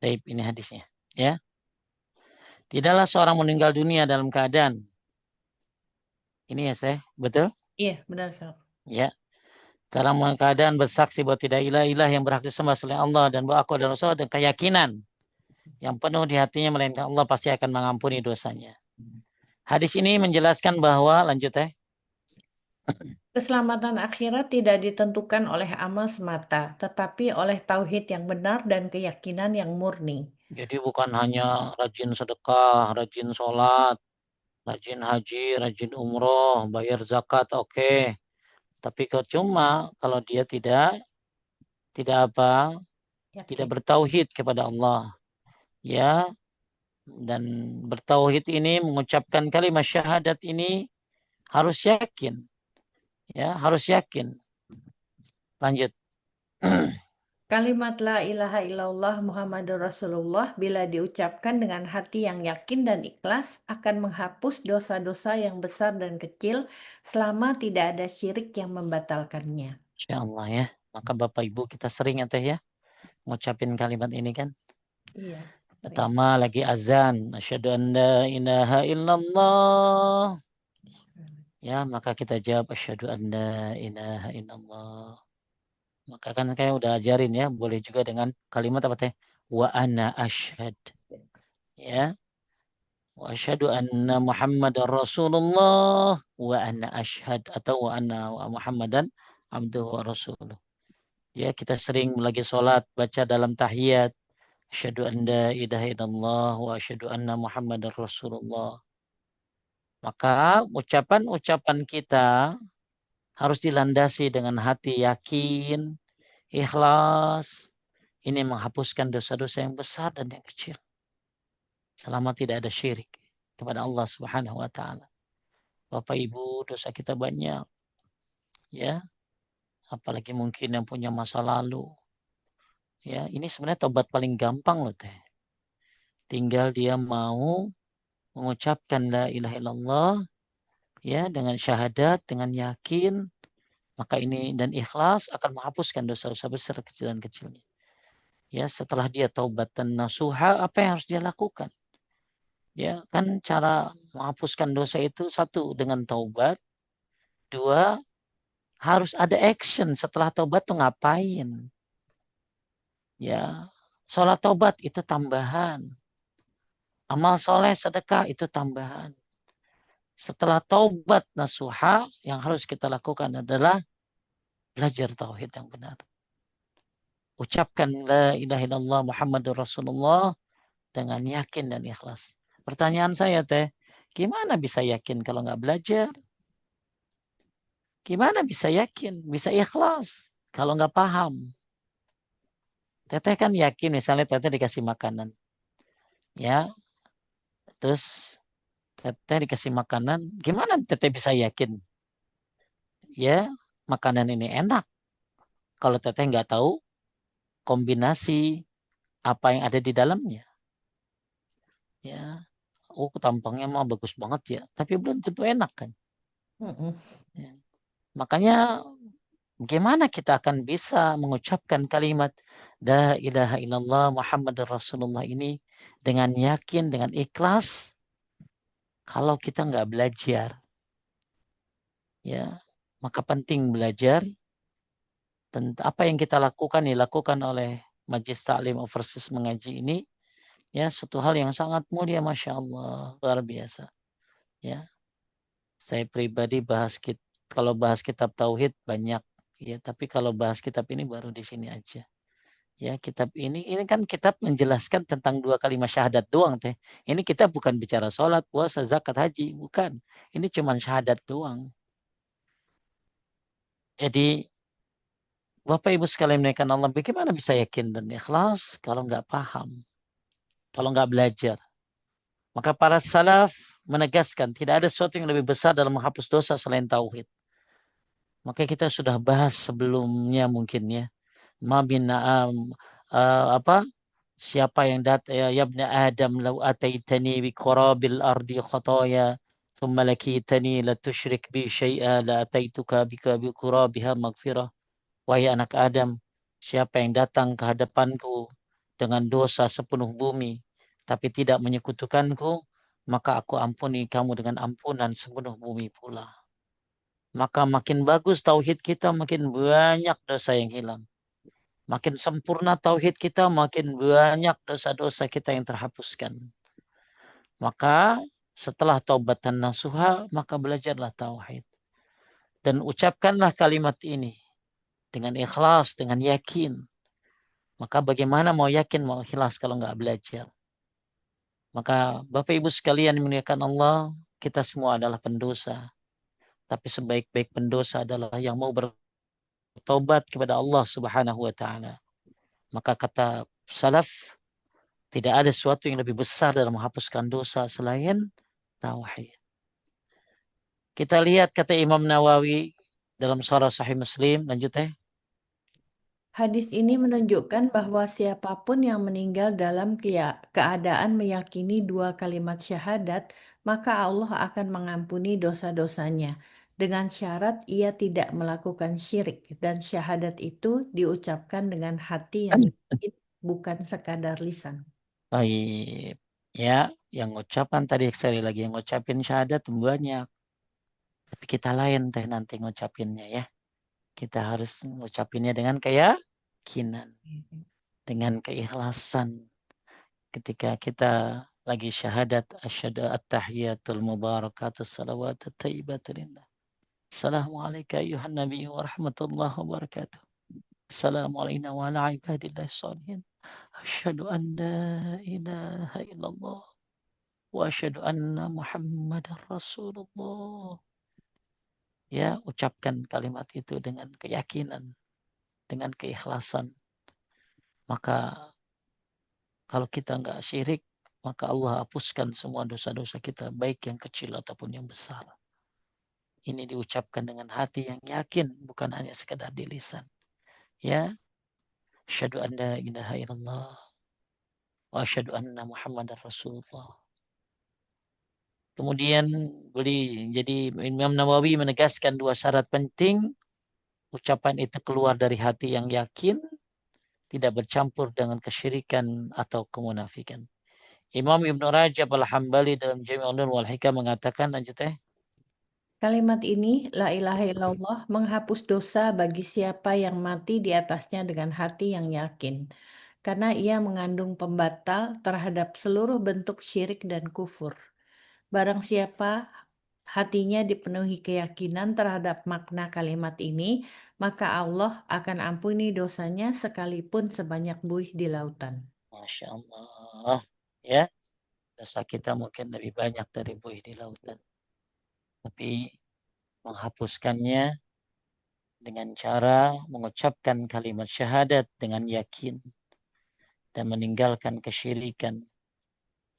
Taib, ini hadisnya. Ya, tidaklah seorang meninggal dunia dalam keadaan. Ini ya saya, betul? Iya, benar, Ustaz. Ya, dalam keadaan bersaksi bahwa tidak ilah yang berhak disembah selain Allah dan bahwa aku adalah Rasul, dan keyakinan yang penuh di hatinya melainkan Allah pasti akan mengampuni dosanya. Hadis ini menjelaskan bahwa, lanjut ya. Keselamatan akhirat tidak ditentukan oleh amal semata, tetapi oleh tauhid yang benar dan keyakinan yang murni. Jadi bukan hanya rajin sedekah, rajin sholat, rajin haji, rajin umroh, bayar zakat, oke. Tapi cuma kalau dia tidak apa, tidak Yakin. bertauhid kepada Allah, ya. Dan bertauhid ini mengucapkan kalimat syahadat ini harus yakin, ya, harus yakin. Lanjut. Kalimat la ilaha illallah Muhammadur Rasulullah bila diucapkan dengan hati yang yakin dan ikhlas akan menghapus dosa-dosa yang besar dan kecil selama tidak ada syirik yang membatalkannya. Insya Allah ya. Maka Bapak Ibu kita sering ya teh ya ngucapin kalimat ini kan. Iya, sering. Pertama lagi azan, asyhadu an la ilaha illallah. Ya, maka kita jawab asyhadu an la ilaha illallah. Maka kan kayak udah ajarin ya, boleh juga dengan kalimat apa teh? Wa ana asyhad. Ya, wa asyhadu anna Muhammadar Rasulullah wa ana asyhad atau wa anna wa Muhammadan abduhu wa rasuluh. Ya, kita sering lagi sholat baca dalam tahiyat asyhadu an la ilaha illallah wa asyhadu anna Muhammadar Rasulullah. Maka ucapan-ucapan kita harus dilandasi dengan hati yakin, ikhlas. Ini menghapuskan dosa-dosa yang besar dan yang kecil. Selama tidak ada syirik kepada Allah Subhanahu wa taala. Bapak Ibu, dosa kita banyak, ya. Apalagi mungkin yang punya masa lalu. Ya, ini sebenarnya tobat paling gampang loh teh. Tinggal dia mau mengucapkan la ilaha illallah, ya, dengan syahadat, dengan yakin, maka ini dan ikhlas akan menghapuskan dosa-dosa besar kecil dan kecilnya. Ya, setelah dia taubat dan nasuha, apa yang harus dia lakukan? Ya, kan cara menghapuskan dosa itu satu dengan taubat, dua harus ada action setelah taubat tuh ngapain. Ya, sholat taubat itu tambahan. Amal soleh sedekah itu tambahan. Setelah taubat nasuha, yang harus kita lakukan adalah belajar tauhid yang benar. Ucapkan la ilaha illallah Muhammadur Rasulullah dengan yakin dan ikhlas. Pertanyaan saya teh, gimana bisa yakin kalau nggak belajar? Gimana bisa yakin, bisa ikhlas kalau nggak paham? Teteh kan yakin misalnya teteh dikasih makanan. Ya, terus teteh dikasih makanan. Gimana teteh bisa yakin? Ya, makanan ini enak. Kalau teteh nggak tahu kombinasi apa yang ada di dalamnya. Ya, oh tampangnya mah bagus banget ya. Tapi belum tentu enak kan. Mm-mm. Ya. Makanya gimana kita akan bisa mengucapkan kalimat La ilaha illallah Muhammad Rasulullah ini dengan yakin, dengan ikhlas kalau kita nggak belajar. Ya, maka penting belajar. Tentang apa yang kita lakukan dilakukan oleh Majlis Taklim Overseas mengaji ini ya suatu hal yang sangat mulia, masya Allah, luar biasa. Ya, saya pribadi kalau bahas kitab tauhid banyak ya, tapi kalau bahas kitab ini baru di sini aja. Ya, kitab ini kan kitab menjelaskan tentang dua kalimat syahadat doang teh. Ini kita bukan bicara sholat, puasa, zakat, haji, bukan. Ini cuma syahadat doang. Jadi Bapak Ibu sekalian menaikkan Allah, bagaimana bisa yakin dan ikhlas kalau nggak paham, kalau nggak belajar? Maka para salaf menegaskan tidak ada sesuatu yang lebih besar dalam menghapus dosa selain tauhid. Maka kita sudah bahas sebelumnya mungkin ya. Ma bin apa? Siapa yang ya ibna Adam law ataitani bi qarabil ardi khataya thumma lakitani la tusyrik bi syai'a la ataituka bika bi qurabiha maghfirah. Wahai anak Adam, siapa yang datang ke hadapanku dengan dosa sepenuh bumi tapi tidak menyekutukanku, maka aku ampuni kamu dengan ampunan sepenuh bumi pula. Maka makin bagus tauhid kita, makin banyak dosa yang hilang. Makin sempurna tauhid kita, makin banyak dosa-dosa kita yang terhapuskan. Maka setelah taubat dan nasuha, maka belajarlah tauhid. Dan ucapkanlah kalimat ini dengan ikhlas, dengan yakin. Maka bagaimana mau yakin, mau ikhlas kalau nggak belajar? Maka Bapak Ibu sekalian dimuliakan Allah, kita semua adalah pendosa. Tapi sebaik-baik pendosa adalah yang mau bertobat kepada Allah Subhanahu wa taala. Maka kata salaf, tidak ada sesuatu yang lebih besar dalam menghapuskan dosa selain tauhid. Kita lihat kata Imam Nawawi dalam Syarah Sahih Muslim, lanjut Hadis ini menunjukkan bahwa siapapun yang meninggal dalam keadaan meyakini dua kalimat syahadat, maka Allah akan mengampuni dosa-dosanya. Dengan syarat ia tidak melakukan syirik dan syahadat itu diucapkan dengan hati yang yakin, bukan sekadar lisan. Baik. Ya, yang ucapan tadi sekali lagi yang ngucapin syahadat banyak. Tapi kita lain teh nanti ngucapinnya ya. Kita harus ngucapinnya dengan keyakinan, dengan keikhlasan. Ketika kita lagi syahadat, asyhadu at-tahiyatul mubarakatus salawatut thayyibatul lillah. Assalamualaikum ayuhan nabi wa rahmatullahi wa barakatuh. Assalamualaikum wa ala ibadillahi salihin. Asyhadu an la ilaha illallah wa asyhadu anna Muhammadar Rasulullah. Ya, ucapkan kalimat itu dengan keyakinan, dengan keikhlasan. Maka kalau kita nggak syirik, maka Allah hapuskan semua dosa-dosa kita, baik yang kecil ataupun yang besar. Ini diucapkan dengan hati yang yakin, bukan hanya sekedar di lisan. Ya, asyhadu an la ilaha illallah wa asyhadu anna Muhammadar Rasulullah. Kemudian jadi Imam Nawawi menegaskan dua syarat penting. Ucapan itu keluar dari hati yang yakin, tidak bercampur dengan kesyirikan atau kemunafikan. Imam Ibnu Rajab Al-Hambali dalam Jami' Ulum wal Hikam mengatakan, lanjut teh. Kalimat ini, la ilaha illallah, menghapus dosa bagi siapa yang mati di atasnya dengan hati yang yakin. Karena ia mengandung pembatal terhadap seluruh bentuk syirik dan kufur. Barang siapa hatinya dipenuhi keyakinan terhadap makna kalimat ini, maka Allah akan ampuni dosanya sekalipun sebanyak buih di lautan. Masya Allah. Ya, dosa kita mungkin lebih banyak dari buih di lautan. Tapi menghapuskannya dengan cara mengucapkan kalimat syahadat dengan yakin dan meninggalkan kesyirikan.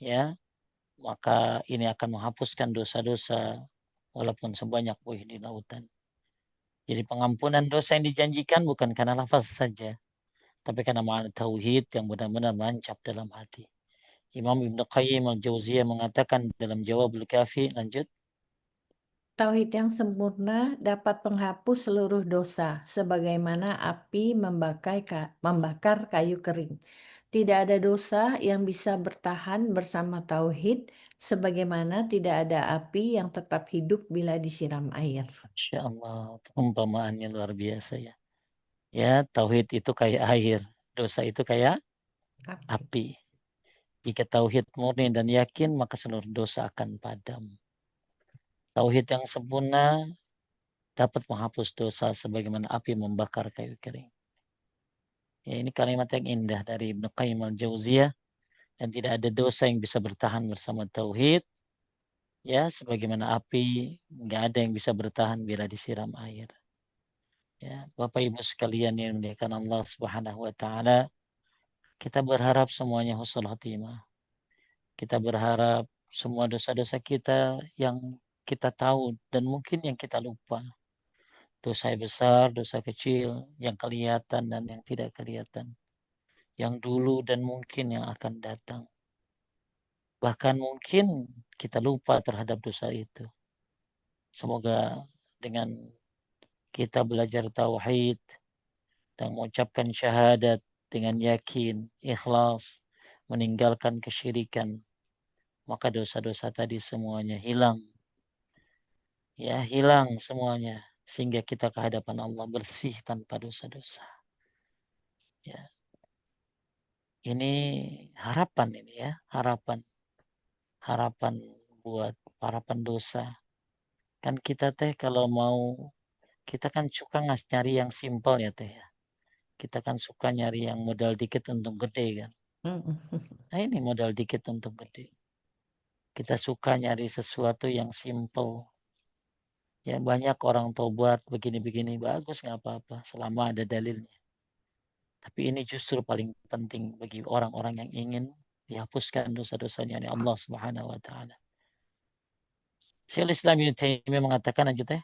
Ya, maka ini akan menghapuskan dosa-dosa walaupun sebanyak buih di lautan. Jadi pengampunan dosa yang dijanjikan bukan karena lafaz saja, tapi karena makna tauhid yang benar-benar menancap dalam hati. Imam Ibn Qayyim al-Jauziyah mengatakan dalam Jawabul Kafi, lanjut, Tauhid yang sempurna dapat menghapus seluruh dosa, sebagaimana api membakar kayu kering. Tidak ada dosa yang bisa bertahan bersama tauhid, sebagaimana tidak ada api yang tetap hidup bila disiram air. Masya Allah, perumpamaannya luar biasa ya. Ya, tauhid itu kayak air, dosa itu kayak Api. api. Jika tauhid murni dan yakin, maka seluruh dosa akan padam. Tauhid yang sempurna dapat menghapus dosa sebagaimana api membakar kayu kering. Ya, ini kalimat yang indah dari Ibnu Qayyim al-Jauziyah, dan tidak ada dosa yang bisa bertahan bersama tauhid. Ya, sebagaimana api, nggak ada yang bisa bertahan bila disiram air. Ya, Bapak Ibu sekalian yang dimuliakan Allah Subhanahu wa taala, kita berharap semuanya husnul khotimah. Kita berharap semua dosa-dosa kita yang kita tahu dan mungkin yang kita lupa. Dosa besar, dosa kecil, yang kelihatan dan yang tidak kelihatan. Yang dulu dan mungkin yang akan datang. Bahkan mungkin kita lupa terhadap dosa itu. Semoga dengan kita belajar tauhid dan mengucapkan syahadat dengan yakin, ikhlas, meninggalkan kesyirikan, maka dosa-dosa tadi semuanya hilang. Ya, hilang semuanya sehingga kita ke hadapan Allah bersih tanpa dosa-dosa. Ya, ini harapan ini ya, harapan, harapan buat para pendosa. Kan kita teh kalau mau, kita kan suka nyari yang simpel ya teh ya. Kita kan suka nyari yang modal dikit untuk gede kan. Mm-mm. Nah ini modal dikit untuk gede. Kita suka nyari sesuatu yang simple. Ya banyak orang tobat begini-begini bagus nggak apa-apa selama ada dalilnya. Tapi ini justru paling penting bagi orang-orang yang ingin dihapuskan dosa-dosanya oleh Allah Subhanahu wa taala. Syaikhul Islam Ibnu Taimiyah mengatakan, lanjut teh.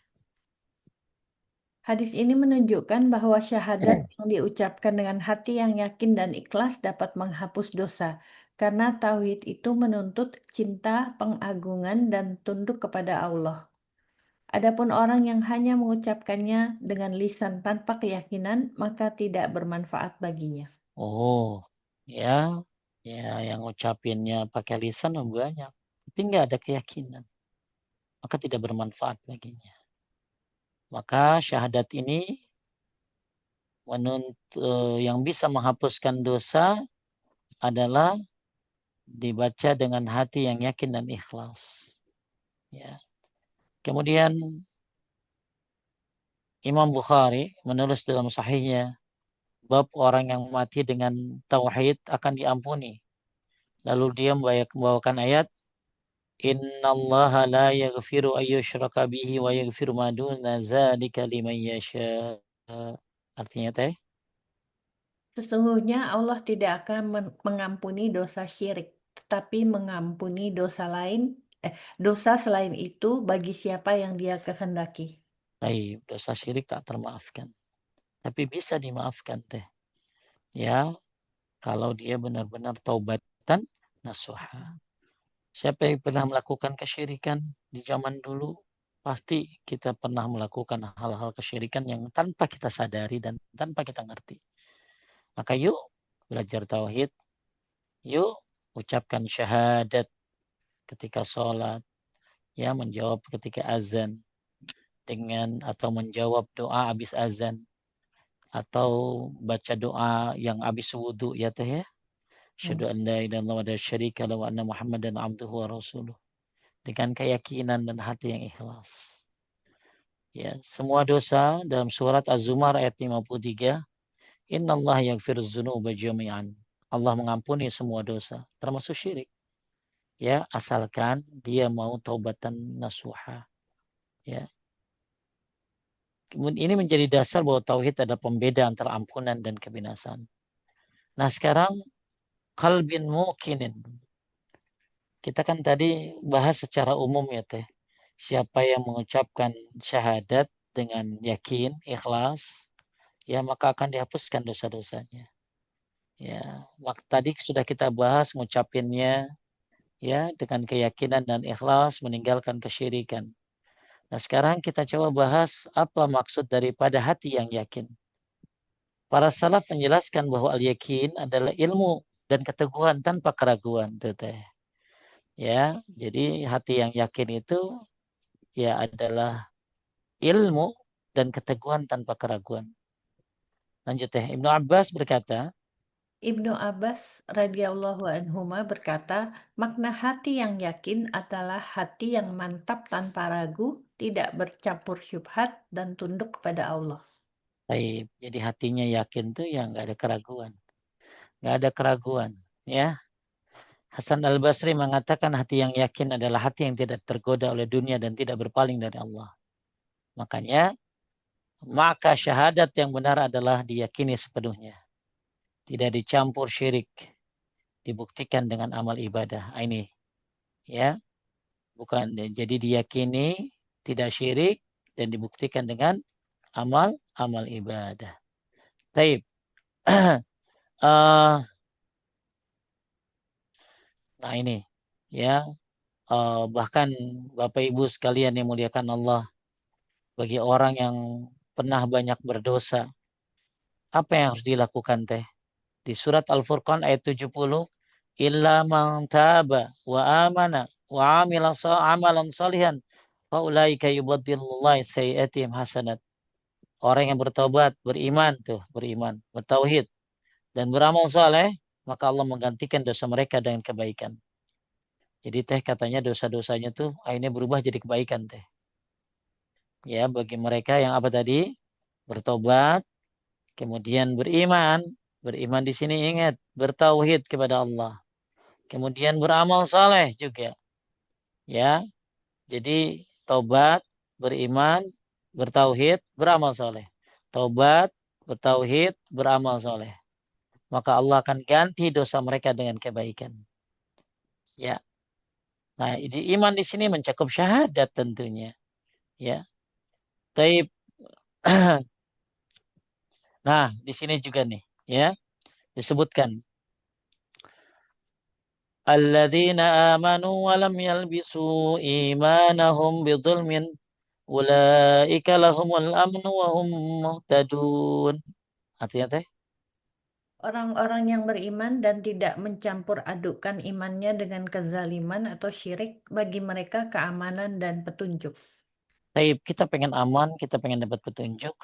Hadis ini menunjukkan bahwa syahadat yang diucapkan dengan hati yang yakin dan ikhlas dapat menghapus dosa, karena tauhid itu menuntut cinta, pengagungan, dan tunduk kepada Allah. Adapun orang yang hanya mengucapkannya dengan lisan tanpa keyakinan, maka tidak bermanfaat baginya. Oh, ya, ya yang ngucapinnya pakai lisan banyak, tapi nggak ada keyakinan, maka tidak bermanfaat baginya. Maka syahadat ini yang bisa menghapuskan dosa adalah dibaca dengan hati yang yakin dan ikhlas. Ya. Kemudian Imam Bukhari menulis dalam sahihnya bab orang yang mati dengan tauhid akan diampuni. Lalu dia membawakan ayat Innallaha la yaghfiru ayyushraka bihi wa yaghfiru ma duna dzalika liman yasha. Artinya teh, Sesungguhnya Allah tidak akan mengampuni dosa syirik, tetapi mengampuni dosa selain itu bagi siapa yang Dia kehendaki. dosa syirik tak termaafkan. Tapi bisa dimaafkan teh. Ya, kalau dia benar-benar taubatan nasuha. Siapa yang pernah melakukan kesyirikan di zaman dulu, pasti kita pernah melakukan hal-hal kesyirikan yang tanpa kita sadari dan tanpa kita ngerti. Maka yuk belajar tauhid, yuk ucapkan syahadat ketika sholat, ya menjawab ketika azan dengan atau menjawab doa habis azan atau baca doa yang habis wudhu ya teh ya. Hmm. Asyhadu an la ilaha illallah wa la syarika lahu wa anna Muhammadan abduhu wa rasuluh. Dengan keyakinan dan hati yang ikhlas. Ya, semua dosa dalam surat Az-Zumar ayat 53, innallaha yaghfiruz dzunuba jami'an. Allah mengampuni semua dosa, termasuk syirik. Ya, asalkan dia mau taubatan nasuha. Ya. Kemudian ini menjadi dasar bahwa tauhid ada pembeda antara ampunan dan kebinasaan. Nah, sekarang qalbin mukinin. Kita kan tadi bahas secara umum ya teh. Siapa yang mengucapkan syahadat dengan yakin, ikhlas, ya maka akan dihapuskan dosa-dosanya. Ya, tadi sudah kita bahas ngucapinnya ya dengan keyakinan dan ikhlas meninggalkan kesyirikan. Nah, sekarang kita coba bahas apa maksud daripada hati yang yakin. Para salaf menjelaskan bahwa al-yakin adalah ilmu dan keteguhan tanpa keraguan, tuh teh. Ya, jadi hati yang yakin itu ya adalah ilmu dan keteguhan tanpa keraguan. Lanjut teh. Ibnu Abbas berkata, Ibnu Abbas radhiyallahu anhuma berkata, makna hati yang yakin adalah hati yang mantap tanpa ragu, tidak bercampur syubhat dan tunduk kepada Allah. baik, jadi hatinya yakin tuh ya nggak ada keraguan. Nggak ada keraguan. Ya, Hasan al-Basri mengatakan hati yang yakin adalah hati yang tidak tergoda oleh dunia dan tidak berpaling dari Allah. Makanya, maka syahadat yang benar adalah diyakini sepenuhnya. Tidak dicampur syirik. Dibuktikan dengan amal ibadah. Ini ya, bukan jadi diyakini tidak syirik dan dibuktikan dengan amal ibadah. Taib. Nah ini ya, bahkan Bapak Ibu sekalian yang muliakan Allah, bagi orang yang pernah banyak berdosa, apa yang harus dilakukan teh? Di surat Al-Furqan ayat 70, illa man taba wa amana wa amila amalan salihan faulaika yubaddilullah sayyiatihim hasanat. Orang yang bertobat, beriman tuh, beriman, bertauhid dan beramal saleh, maka Allah menggantikan dosa mereka dengan kebaikan. Jadi teh katanya dosa-dosanya tuh akhirnya berubah jadi kebaikan teh. Ya, bagi mereka yang apa tadi? Bertobat, kemudian beriman. Beriman di sini ingat, bertauhid kepada Allah. Kemudian beramal saleh juga. Ya, jadi tobat, beriman, bertauhid, beramal saleh. Tobat, bertauhid, beramal saleh. Maka Allah akan ganti dosa mereka dengan kebaikan. Ya. Nah, iman di sini mencakup syahadat tentunya. Ya. Taib. Nah, di sini juga nih, ya, disebutkan alladzina amanu wa lam yalbisu imanahum bidzulmin ulaika lahumul amnu wa hum muhtadun. Artinya teh, Orang-orang yang beriman dan tidak mencampur adukkan imannya dengan kezaliman atau syirik, bagi mereka keamanan dan petunjuk. taib kita pengen aman, kita pengen dapat petunjuk,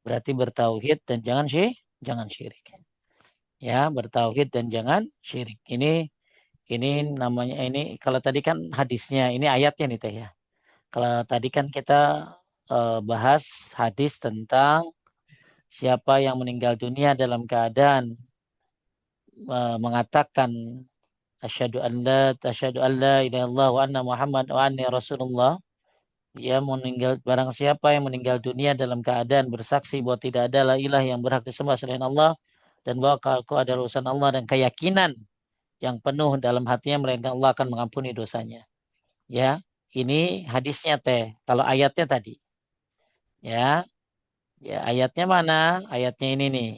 berarti bertauhid dan jangan syirik. Ya, bertauhid dan jangan syirik. Ini namanya ini kalau tadi kan hadisnya, ini ayatnya nih teh ya. Kalau tadi kan kita bahas hadis tentang siapa yang meninggal dunia dalam keadaan mengatakan asyhadu an la ilaha illallah wa anna Muhammad wa anni Rasulullah. Dia meninggal barang siapa yang meninggal dunia dalam keadaan bersaksi bahwa tidak ada la ilah yang berhak disembah selain Allah dan bahwa aku adalah urusan Allah dan keyakinan yang penuh dalam hatinya melainkan Allah akan mengampuni dosanya. Ya, ini hadisnya teh. Kalau ayatnya tadi, ya, ya ayatnya mana? Ayatnya ini nih.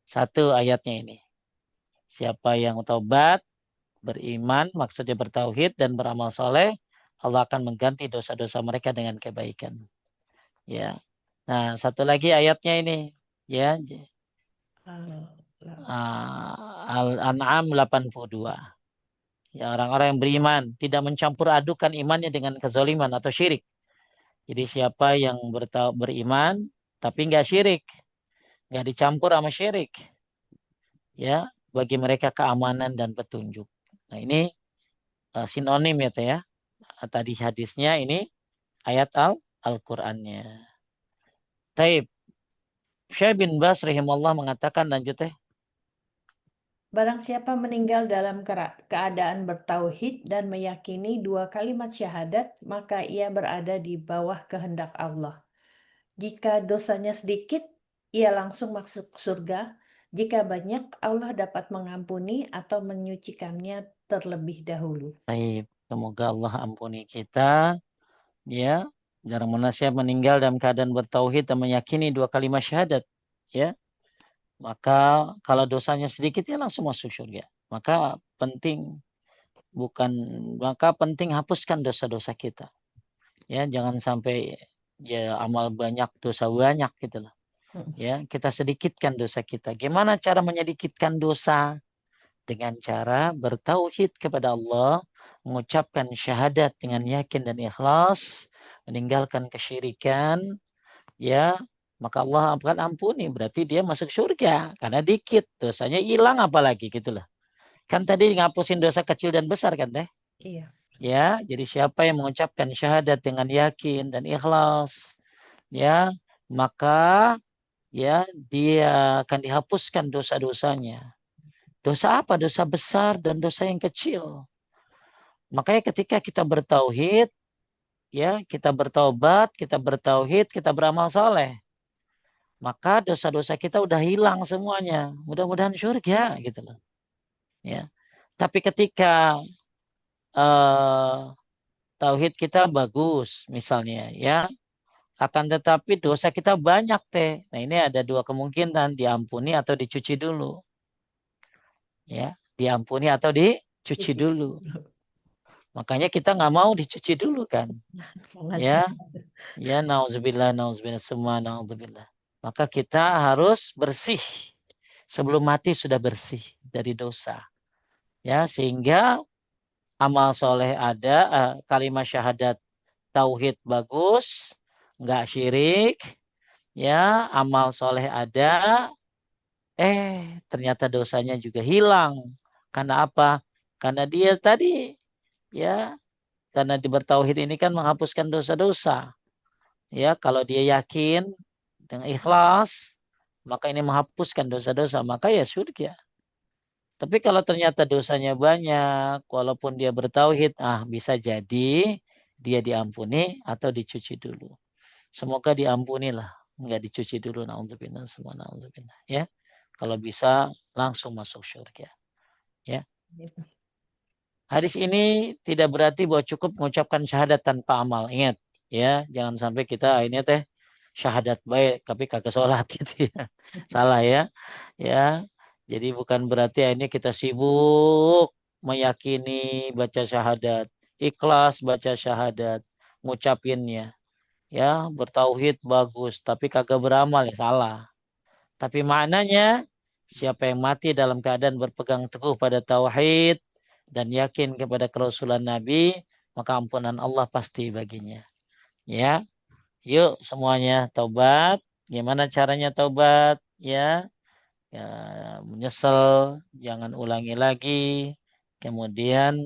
Satu ayatnya ini. Siapa yang taubat, beriman, maksudnya bertauhid dan beramal soleh, Allah akan mengganti dosa-dosa mereka dengan kebaikan. Ya. Nah, satu lagi ayatnya ini. Ya. Al-An'am 82. Ya, orang-orang yang beriman tidak mencampur adukan imannya dengan kezaliman atau syirik. Jadi siapa yang beriman tapi nggak syirik, nggak dicampur sama syirik, ya bagi mereka keamanan dan petunjuk. Nah ini sinonim ya teh ya. Tadi hadisnya ini ayat Al-Qur'annya. Taib. Syekh bin Bas rahimahullah mengatakan lanjut teh. Barang siapa meninggal dalam keadaan bertauhid dan meyakini dua kalimat syahadat, maka ia berada di bawah kehendak Allah. Jika dosanya sedikit, ia langsung masuk surga. Jika banyak, Allah dapat mengampuni atau menyucikannya terlebih dahulu. Taib. Semoga Allah ampuni kita. Ya. Jarang mana siapa meninggal dalam keadaan bertauhid dan meyakini dua kalimat syahadat. Ya. Maka kalau dosanya sedikit ya langsung masuk surga. Maka penting bukan maka penting hapuskan dosa-dosa kita. Ya, jangan sampai ya amal banyak dosa banyak gitu loh. Mm. Ya, kita sedikitkan dosa kita. Gimana cara menyedikitkan dosa? Dengan cara bertauhid kepada Allah, mengucapkan syahadat dengan yakin dan ikhlas, meninggalkan kesyirikan, ya, maka Allah akan ampuni. Berarti dia masuk surga karena dikit dosanya hilang apalagi gitu loh. Kan tadi ngapusin dosa kecil dan besar kan teh? Iya. Ya, jadi siapa yang mengucapkan syahadat dengan yakin dan ikhlas, ya, maka ya dia akan dihapuskan dosa-dosanya. Dosa apa? Dosa besar dan dosa yang kecil. Makanya ketika kita bertauhid, ya, kita bertaubat, kita bertauhid, kita beramal soleh, maka dosa-dosa kita udah hilang semuanya. Mudah-mudahan surga gitu loh. Ya. Tapi ketika eh, tauhid kita bagus misalnya, ya, akan tetapi dosa kita banyak teh. Nah ini ada dua kemungkinan, diampuni atau dicuci dulu. Ya, diampuni atau dicuci Cuci. dulu. Makanya kita nggak mau dicuci dulu kan. Sangat. Ya, ya nauzubillah, nauzubillah, semua nauzubillah. Maka kita harus bersih. Sebelum mati sudah bersih dari dosa. Ya, sehingga amal soleh ada, kalimat syahadat tauhid bagus, nggak syirik, ya, amal soleh ada, ternyata dosanya juga hilang. Karena apa? Karena dia tadi, ya, karena di bertauhid ini kan menghapuskan dosa-dosa. Ya, kalau dia yakin dengan ikhlas, maka ini menghapuskan dosa-dosa, maka ya surga. Tapi kalau ternyata dosanya banyak, walaupun dia bertauhid, bisa jadi dia diampuni atau dicuci dulu. Semoga diampunilah, nggak dicuci dulu. Nauzubillah, semua nauzubillah. Ya, kalau bisa langsung masuk surga. Ya, hadis ini tidak berarti bahwa cukup mengucapkan syahadat tanpa amal. Ingat, ya, jangan sampai kita ini teh syahadat baik tapi kagak sholat gitu ya. Salah ya. Ya. Jadi bukan berarti ini kita sibuk meyakini baca syahadat, ikhlas baca syahadat, ngucapinnya. Ya, bertauhid bagus tapi kagak beramal ya salah. Tapi maknanya siapa yang mati dalam keadaan berpegang teguh pada tauhid dan yakin kepada kerasulan Nabi, maka ampunan Allah pasti baginya. Ya, yuk semuanya taubat. Gimana caranya taubat? Ya, ya menyesal, jangan ulangi lagi. Kemudian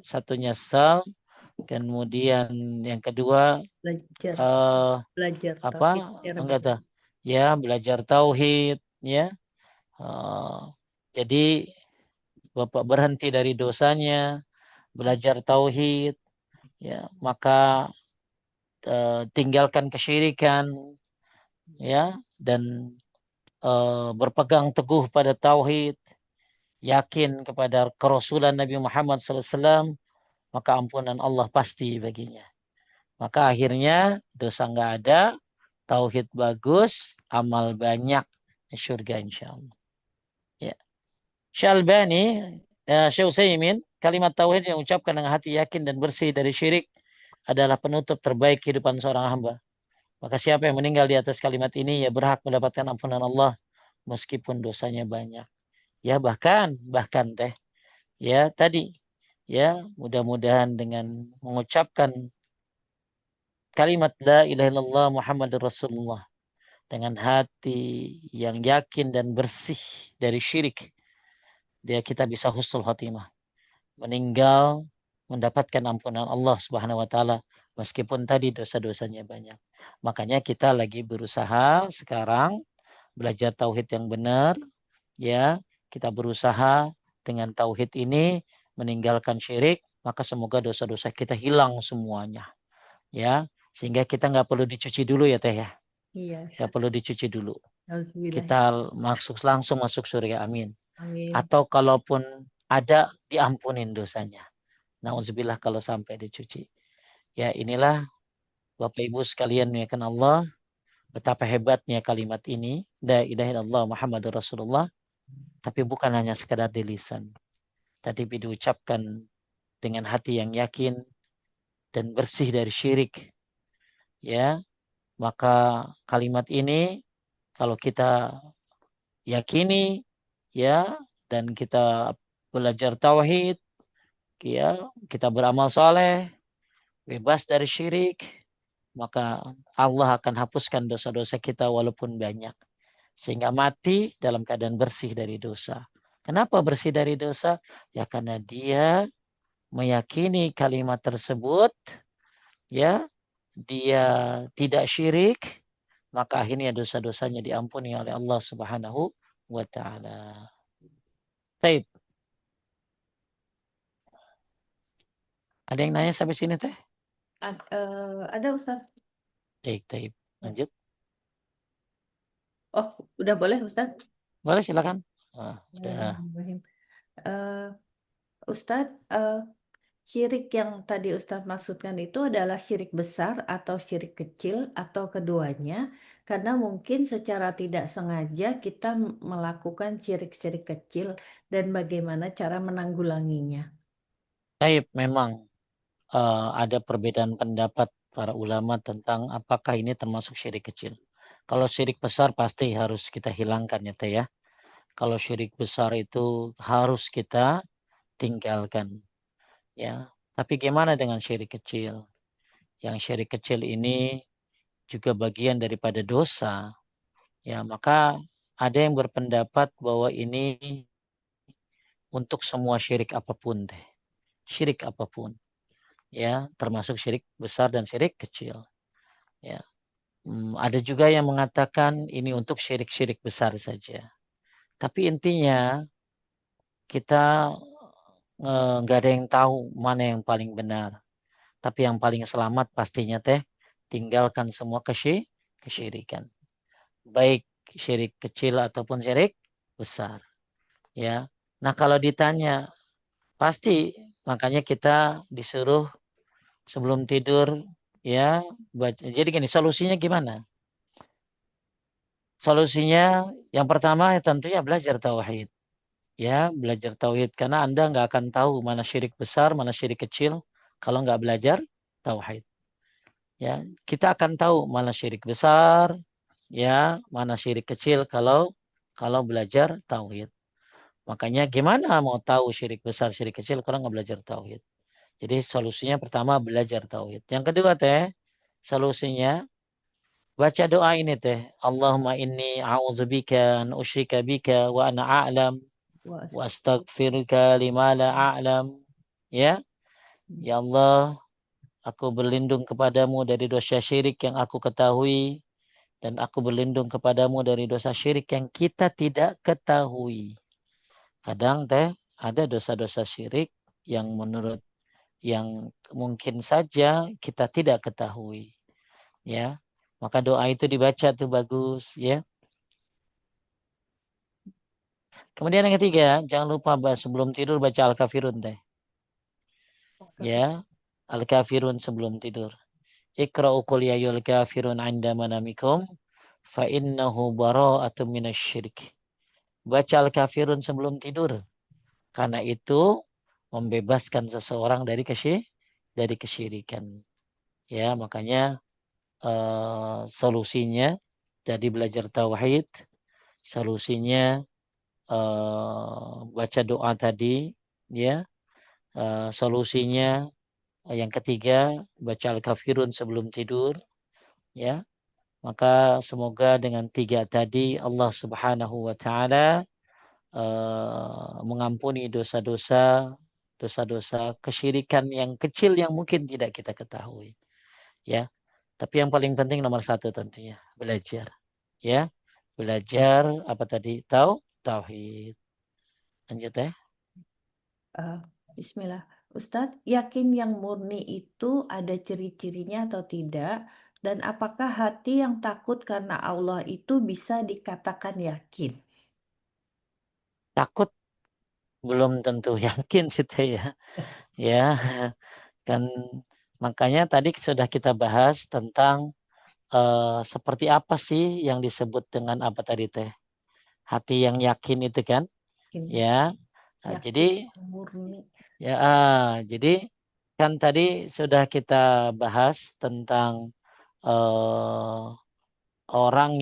satu nyesal, kemudian yang kedua Belajar, eh, belajar apa tauhid secara enggak benar. tahu ya belajar tauhid ya. Eh, jadi Bapak berhenti dari dosanya, belajar tauhid ya, maka tinggalkan kesyirikan ya dan berpegang teguh pada tauhid, yakin kepada kerasulan Nabi Muhammad SAW, maka ampunan Allah pasti baginya. Maka akhirnya dosa nggak ada, tauhid bagus, amal banyak, surga insya Allah. Ya. Syalbani, Syekh Utsaimin, kalimat tauhid yang ucapkan dengan hati yakin dan bersih dari syirik adalah penutup terbaik kehidupan seorang hamba. Maka siapa yang meninggal di atas kalimat ini ya berhak mendapatkan ampunan Allah meskipun dosanya banyak. Ya bahkan teh ya tadi ya mudah-mudahan dengan mengucapkan kalimat la ilaha illallah Muhammadur Rasulullah dengan hati yang yakin dan bersih dari syirik, dia kita bisa husnul khotimah, meninggal mendapatkan ampunan Allah Subhanahu wa taala meskipun tadi dosa-dosanya banyak. Makanya kita lagi berusaha sekarang belajar tauhid yang benar, ya. Kita berusaha dengan tauhid ini meninggalkan syirik, maka semoga dosa-dosa kita hilang semuanya, ya. Sehingga kita nggak perlu dicuci dulu ya Teh ya. Iya, Nggak Ustaz. perlu dicuci dulu. Alhamdulillah. Kita langsung masuk surga, amin. Amin. Atau kalaupun ada diampunin dosanya. Nauzubillah kalau sampai dicuci. Ya inilah Bapak Ibu sekalian kan Allah, betapa hebatnya kalimat ini, la ilaha illallah Muhammadur Rasulullah, tapi bukan hanya sekadar di lisan, tapi diucapkan dengan hati yang yakin dan bersih dari syirik. Ya, maka kalimat ini kalau kita yakini ya dan kita belajar tauhid, ya, kita beramal soleh, bebas dari syirik, maka Allah akan hapuskan dosa-dosa kita walaupun banyak. Sehingga mati dalam keadaan bersih dari dosa. Kenapa bersih dari dosa? Ya karena dia meyakini kalimat tersebut, ya, dia tidak syirik, maka akhirnya dosa-dosanya diampuni oleh Allah Subhanahu wa taala. Baik, ada yang nanya sampai sini teh? Ada Ustaz. Baik, baik. Lanjut. Oh, udah boleh Ustaz? Boleh silakan. Udah. Bismillahirrahmanirrahim. Eh, Ustadz, syirik yang tadi Ustadz maksudkan itu adalah syirik besar atau syirik kecil atau keduanya, karena mungkin secara tidak sengaja kita melakukan syirik-syirik kecil dan bagaimana cara menanggulanginya. Baik, memang ada perbedaan pendapat para ulama tentang apakah ini termasuk syirik kecil. Kalau syirik besar pasti harus kita hilangkan ya teh ya. Kalau syirik besar itu harus kita tinggalkan ya. Tapi gimana dengan syirik kecil? Yang syirik kecil ini juga bagian daripada dosa. Ya, maka ada yang berpendapat bahwa ini untuk semua syirik apapun deh. Syirik apapun, ya, termasuk syirik besar dan syirik kecil. Ya, ada juga yang mengatakan ini untuk syirik-syirik besar saja. Tapi intinya kita nggak ada yang tahu mana yang paling benar. Tapi yang paling selamat pastinya teh tinggalkan semua kesyirikan. Baik syirik kecil ataupun syirik besar. Ya. Nah kalau ditanya pasti makanya kita disuruh sebelum tidur ya baca. Jadi gini solusinya gimana? Solusinya yang pertama ya tentunya belajar tauhid. Ya belajar tauhid karena Anda nggak akan tahu mana syirik besar, mana syirik kecil kalau nggak belajar tauhid. Ya kita akan tahu mana syirik besar, ya mana syirik kecil kalau kalau belajar tauhid. Makanya gimana mau tahu syirik besar, syirik kecil kalau nggak belajar tauhid. Jadi solusinya pertama belajar tauhid. Yang kedua teh, solusinya baca doa ini teh. Allahumma inni a'udzubika an usyrika bika wa ana a'lam Wah, wa astaghfiruka lima la a'lam. Ya, ya Allah, aku berlindung kepadamu dari dosa syirik yang aku ketahui dan aku berlindung kepadamu dari dosa syirik yang kita tidak ketahui. Kadang teh ada dosa-dosa syirik yang menurut yang mungkin saja kita tidak ketahui, ya. Maka doa itu dibaca tuh bagus, ya. Kemudian yang ketiga, jangan lupa sebelum tidur baca Al-Kafirun teh, ya. Al-Kafirun sebelum tidur. Iqra'u qul ya ayyuhal kafirun 'inda manamikum fa innahu bara'atun minasyirik. Baca Al-Kafirun sebelum tidur karena itu membebaskan seseorang dari dari kesyirikan. Ya, makanya solusinya jadi belajar tauhid, solusinya baca doa tadi, ya. Solusinya yang ketiga baca Al-Kafirun sebelum tidur, ya. Maka semoga dengan tiga tadi Allah Subhanahu wa taala mengampuni dosa-dosa kesyirikan yang kecil yang mungkin tidak kita ketahui, ya. Tapi yang paling penting nomor satu tentunya belajar, ya. Belajar apa tadi? Tauhid. Lanjut ya. Eh, Bismillah. Ustadz, yakin yang murni itu ada ciri-cirinya atau tidak? Dan apakah hati yang takut karena Allah itu bisa dikatakan yakin? Takut belum tentu yakin sih teh ya. Ya, kan makanya tadi sudah kita bahas tentang seperti apa sih yang disebut dengan apa tadi teh? Hati yang yakin itu kan? Yakin, Ya. Nah, jadi yakin yang murni. ya jadi kan tadi sudah kita bahas tentang eh, orang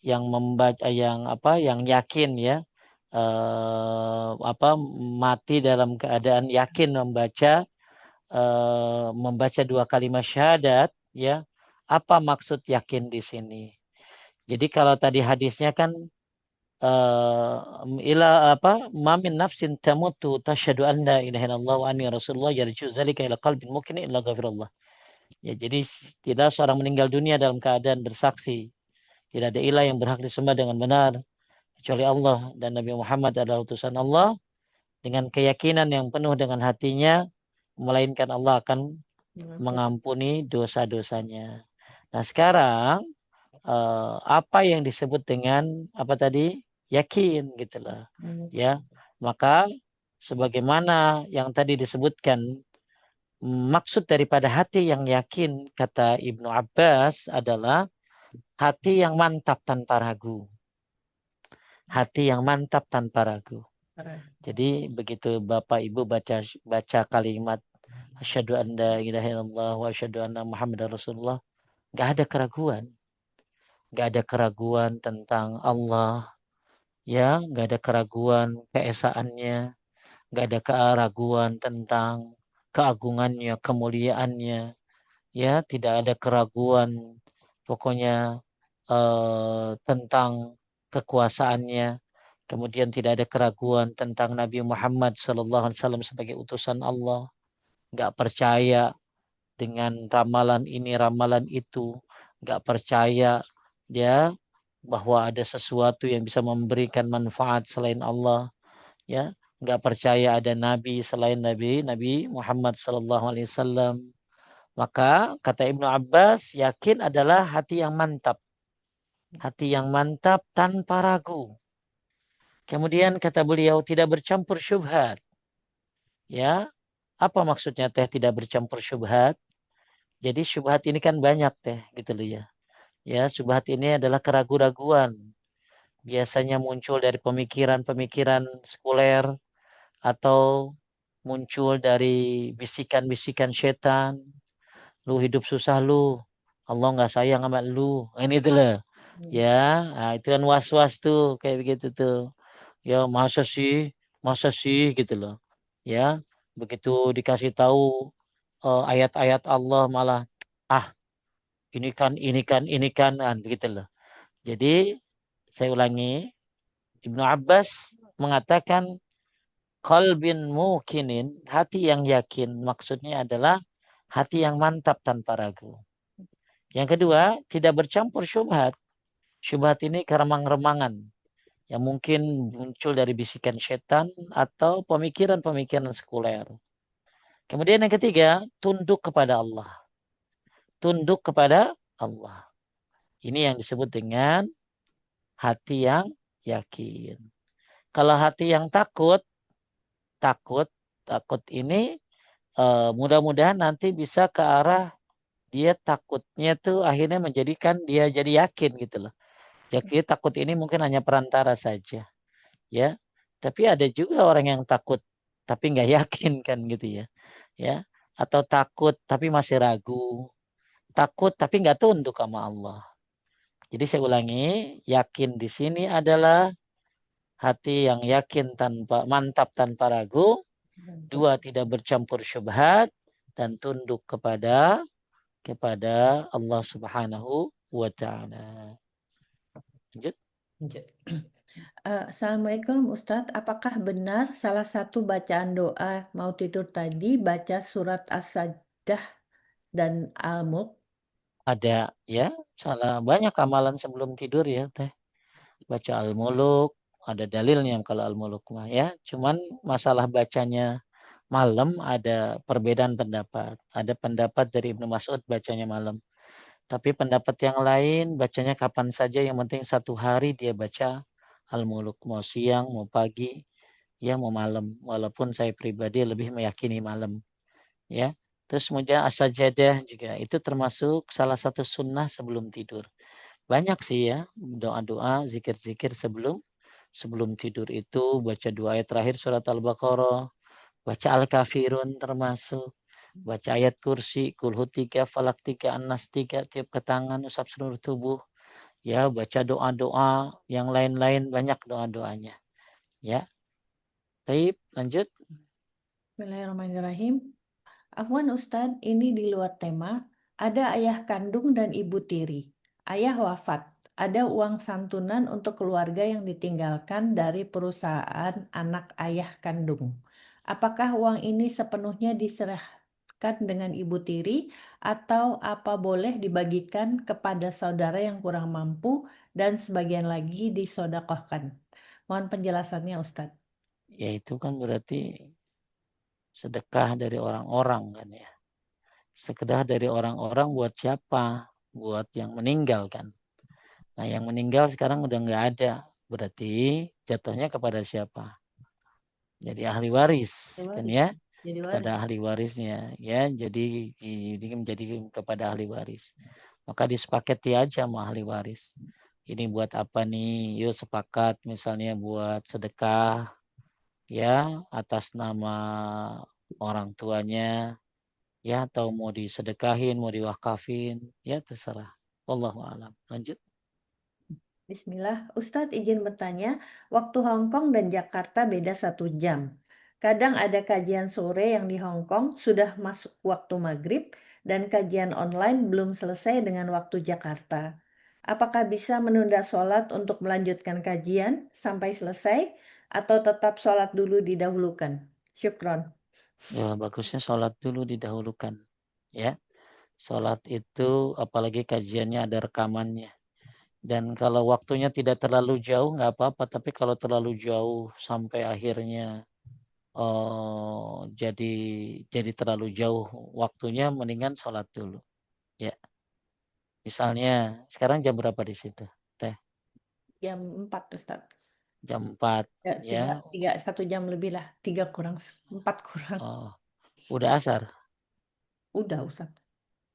yang membaca yang yakin ya apa mati dalam keadaan yakin membaca dua kalimat syahadat, ya. Apa maksud yakin di sini? Jadi kalau tadi hadisnya kan eh ila mamin nafsin tamutu tasyhadu an la ilaha illallah wa anni rasulullah yarju zalika ila qalbin mukmin illa ghafirallah. Ya, jadi tidak seorang meninggal dunia dalam keadaan bersaksi tidak ada ilah yang berhak disembah dengan benar kecuali Allah dan Nabi Muhammad adalah utusan Allah dengan keyakinan yang penuh dengan hatinya, melainkan Allah akan mengampuni dosa-dosanya. Nah, sekarang apa yang disebut dengan apa tadi? Yakin gitulah. Ya. Maka sebagaimana yang tadi disebutkan maksud daripada hati yang yakin kata Ibnu Abbas adalah hati yang mantap tanpa ragu. Hati yang mantap tanpa ragu. Jadi begitu Bapak Ibu baca baca kalimat asyhadu an la ilaha illallah wa asyhadu anna Muhammadar Rasulullah, nggak ada keraguan. Nggak ada keraguan tentang Allah, ya, nggak ada keraguan keesaannya, nggak ada keraguan tentang keagungannya, kemuliaannya, ya, tidak ada keraguan pokoknya tentang kekuasaannya. Kemudian tidak ada keraguan tentang Nabi Muhammad SAW sebagai utusan Allah. Nggak percaya dengan ramalan ini, ramalan itu. Nggak percaya ya bahwa ada sesuatu yang bisa memberikan manfaat selain Allah. Ya, nggak percaya ada Nabi selain Nabi Muhammad SAW. Maka kata Ibnu Abbas, yakin adalah hati yang mantap. Hati yang mantap tanpa ragu. Kemudian kata beliau tidak bercampur syubhat. Ya, apa maksudnya teh tidak bercampur syubhat? Jadi syubhat ini kan banyak teh, gitu loh ya. Ya, syubhat ini adalah keraguan-raguan. Biasanya muncul dari pemikiran-pemikiran sekuler atau muncul dari bisikan-bisikan setan. Lu hidup susah lu. Allah nggak sayang sama lu. Ini tuh loh. Ya, nah, itu kan was-was tuh kayak begitu tuh. Ya masa sih gitu loh. Ya, begitu dikasih tahu ayat-ayat Allah malah ah ini kan gitu loh. Jadi saya ulangi, Ibnu Abbas mengatakan qalbin mukinin, hati yang yakin, maksudnya adalah hati yang mantap tanpa ragu. Yang kedua, tidak bercampur syubhat. Syubhat ini keremang-remangan yang mungkin muncul dari bisikan setan atau pemikiran-pemikiran sekuler. Kemudian yang ketiga, tunduk kepada Allah. Tunduk kepada Allah. Ini yang disebut dengan hati yang yakin. Kalau hati yang takut, takut, takut ini mudah-mudahan nanti bisa ke arah dia takutnya tuh akhirnya menjadikan dia jadi yakin gitu loh. Jadi takut ini mungkin hanya perantara saja, ya. Tapi ada juga orang yang takut tapi nggak yakin kan gitu ya, ya. Atau takut tapi masih ragu, takut tapi nggak tunduk sama Allah. Jadi saya ulangi, yakin di sini adalah hati yang yakin tanpa mantap tanpa ragu, dua tidak bercampur syubhat dan tunduk kepada Allah Subhanahu wa taala. Lanjut. Lanjut. Assalamualaikum Ustadz, apakah benar salah satu bacaan doa mau tidur tadi baca surat As-Sajdah dan Al-Mulk? Ada ya, salah banyak amalan sebelum tidur ya, Teh. Baca Al-Muluk, ada dalilnya kalau Al-Muluk mah ya. Cuman masalah bacanya malam ada perbedaan pendapat. Ada pendapat dari Ibnu Mas'ud bacanya malam. Tapi pendapat yang lain bacanya kapan saja yang penting satu hari dia baca Al-Muluk. Mau siang, mau pagi, ya mau malam. Walaupun saya pribadi lebih meyakini malam. Ya. Terus kemudian as-sajadah juga itu termasuk salah satu sunnah sebelum tidur. Banyak sih ya doa-doa, zikir-zikir sebelum sebelum tidur itu baca dua ayat terakhir surat Al-Baqarah, baca Al-Kafirun termasuk, baca ayat kursi, kulhu 3, falak 3, anas 3, tiap ke tangan, usap seluruh tubuh. Ya, baca doa-doa yang lain-lain banyak doa-doanya. Ya, baik, lanjut. Bismillahirrahmanirrahim. Afwan Ustadz, ini di luar tema. Ada ayah kandung dan ibu tiri. Ayah wafat. Ada uang santunan untuk keluarga yang ditinggalkan dari perusahaan anak ayah kandung. Apakah uang ini sepenuhnya diserahkan dengan ibu tiri atau apa boleh dibagikan kepada saudara yang kurang mampu dan sebagian lagi disodakohkan? Mohon penjelasannya Ustadz. Ya itu kan berarti sedekah dari orang-orang kan ya. Sekedar dari orang-orang buat siapa? Buat yang meninggal kan. Nah yang meninggal sekarang udah nggak ada. Berarti jatuhnya kepada siapa? Jadi ahli waris Jadi kan waris. ya. Jadi Kepada waris. ahli warisnya ya. Jadi menjadi kepada ahli waris. Maka disepakati aja sama ahli waris. Ini buat apa nih? Yuk sepakat misalnya buat sedekah ya atas nama orang tuanya ya atau mau disedekahin, mau diwakafin, ya terserah. Wallahu a'lam. Lanjut. Bismillah, Ustadz izin bertanya, waktu Hong Kong dan Jakarta beda 1 jam. Kadang ada kajian sore yang di Hong Kong sudah masuk waktu maghrib dan kajian online belum selesai dengan waktu Jakarta. Apakah bisa menunda sholat untuk melanjutkan kajian sampai selesai atau tetap sholat dulu didahulukan? Syukron. Ya bagusnya sholat dulu didahulukan. Ya, sholat itu apalagi kajiannya ada rekamannya. Dan kalau waktunya tidak terlalu jauh nggak apa-apa. Tapi kalau terlalu jauh sampai akhirnya jadi terlalu jauh waktunya, mendingan sholat dulu. Ya, misalnya sekarang jam berapa di situ? Teh, Jam 4, Ustadz. jam 4 Ya, tiga, ya. tiga, 1 jam lebih lah. 3 kurang, 4 kurang. Oh, udah asar. Udah, Ustadz.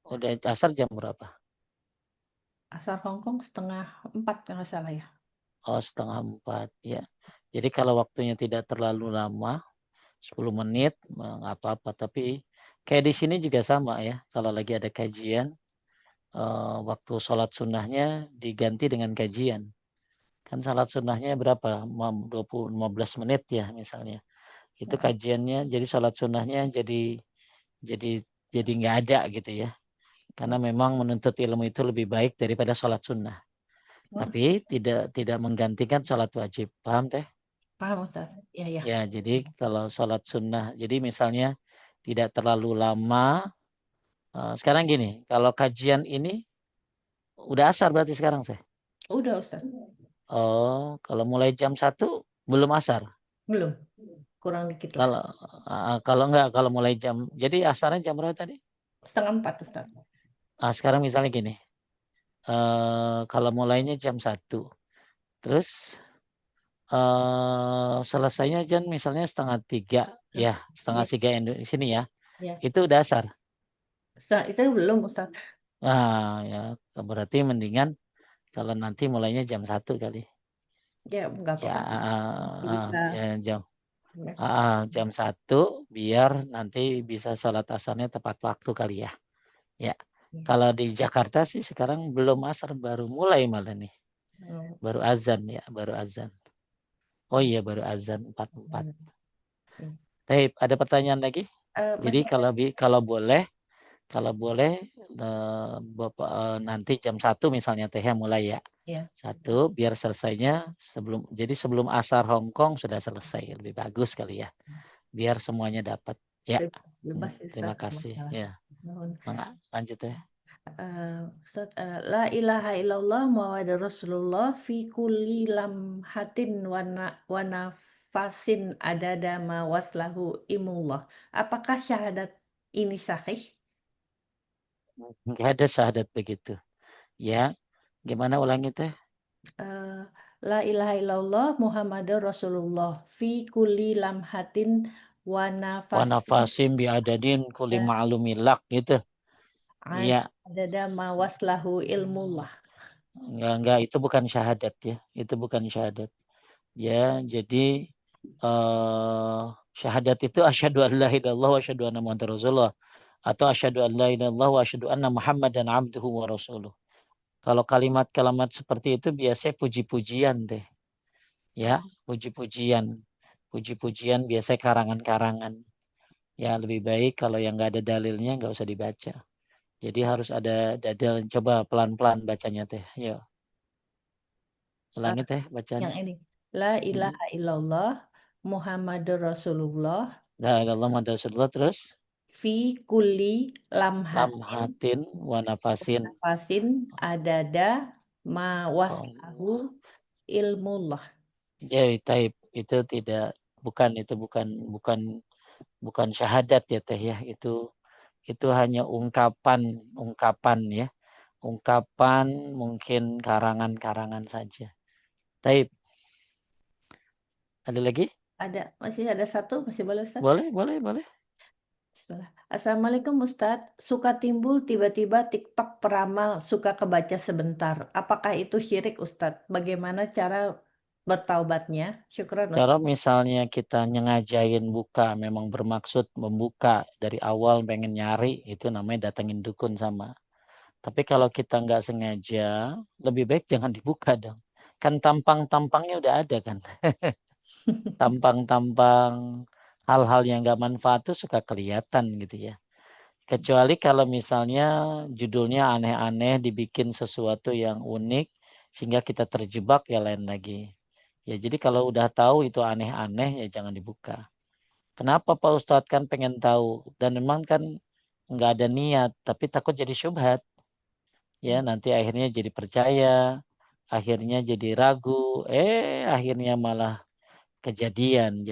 Udah asar jam berapa? Asal Hong Kong 3:30 kalau nggak salah ya. Oh, setengah 4 ya. Jadi kalau waktunya tidak terlalu lama, 10 menit, nggak apa-apa. Tapi kayak di sini juga sama ya. Kalau lagi ada kajian, waktu sholat sunnahnya diganti dengan kajian. Kan sholat sunnahnya berapa? 15 menit ya misalnya. Itu kajiannya, jadi sholat sunnahnya jadi jadi nggak ada gitu ya. Karena memang menuntut ilmu itu lebih baik daripada sholat sunnah. Oh, Tapi tidak menggantikan sholat wajib. Paham teh? paham Ustaz. Ya, ya. Ya, jadi kalau sholat sunnah, jadi misalnya tidak terlalu lama. Sekarang gini, kalau kajian ini udah asar berarti sekarang saya. Udah Ustaz. Oh, kalau mulai jam 1 belum asar. Belum. Kurang dikit lah. Kalau enggak, kalau mulai jadi asarnya jam berapa tadi? 3:30 Ustaz. Sekarang misalnya gini, kalau mulainya jam 1, terus selesainya jam misalnya setengah 3, ya setengah Ya, 3 di sini ya, ya. itu dasar. Ustaz, itu belum Ustaz. Ya berarti mendingan kalau nanti mulainya jam 1 kali. Ya, nggak Ya, apa-apa. Masih bisa. ya jam Ya. jam 1 biar nanti bisa sholat asarnya tepat waktu kali ya. Ya, Ya. Kalau di Jakarta sih sekarang belum asar, baru mulai malah nih. Oh, Baru azan ya, baru azan. Oh ya. iya, baru azan 4.4. Hmm, ya. Baik, ada pertanyaan lagi? Jadi Masih ada. kalau boleh Bapak nanti jam 1 misalnya teh ya mulai ya. Ya. 1 biar selesainya sebelum asar Hong Kong sudah selesai. Lebih bagus kali ya. Biar semuanya dapat. Ya. Bebas, bebas Ustaz, Terima nggak kasih. masalah. Ya, Nuhun. lanjut ya. Ustaz, la ilaha illallah Muhammadur Rasulullah fi kulli lamhatin wa nafasin adada ma waslahu imullah. Apakah syahadat ini sahih? Enggak ada syahadat begitu. Ya, gimana ulangi teh? Eh, la ilaha illallah Muhammadur Rasulullah fi kulli lamhatin wa Wa nafasin nafasim biadadin kulli ma'lumilak gitu. Iya, adada ma waslahu ilmullah. enggak, itu bukan syahadat ya. Itu bukan syahadat. Ya, jadi eh syahadat itu asyhadu an la ilaha illallah wa asyhadu anna muhammadar rasulullah atau asyhadu an la ilaha illallah wa asyhadu anna muhammadan abduhu wa rasuluh. Kalau kalimat-kalimat seperti itu biasanya puji-pujian deh. Ya, puji-pujian. Puji-pujian biasanya karangan-karangan. Ya, lebih baik kalau yang nggak ada dalilnya nggak usah dibaca. Jadi harus ada dalil. Coba pelan-pelan bacanya teh. Yuk, Eh, ulangi teh yang bacanya. ini. La Mm-mm. ilaha illallah Muhammadur Rasulullah La ilaha illallah Muhammadur Rasulullah terus fi kulli lamhatin lamhatin wa nafasin. nafasin adada ma waslahu Allah. ilmullah. Ya, taib itu tidak itu bukan bukan bukan syahadat ya teh ya. Itu hanya ungkapan ya. Ungkapan mungkin karangan-karangan saja. Taib, ada lagi? Masih ada satu, masih boleh Ustaz? Boleh, boleh, boleh. Bismillah. Assalamualaikum Ustaz. Suka timbul tiba-tiba TikTok peramal, suka kebaca sebentar. Apakah itu syirik Ustaz? Bagaimana cara bertaubatnya? Syukran Kalau Ustaz. misalnya kita nyengajain buka, memang bermaksud membuka dari awal pengen nyari, itu namanya datengin dukun sama. Tapi kalau kita nggak sengaja, lebih baik jangan dibuka dong. Kan tampang-tampangnya udah ada kan. Tampang-tampang hal-hal yang nggak manfaat tuh suka kelihatan gitu ya. Kecuali kalau misalnya judulnya aneh-aneh, dibikin sesuatu yang unik, sehingga kita terjebak ya lain lagi. Ya jadi kalau udah tahu itu aneh-aneh ya jangan dibuka. Kenapa Pak Ustadz kan pengen tahu dan memang kan nggak ada niat tapi takut jadi syubhat. Ya nanti akhirnya jadi percaya, akhirnya jadi ragu, akhirnya malah kejadian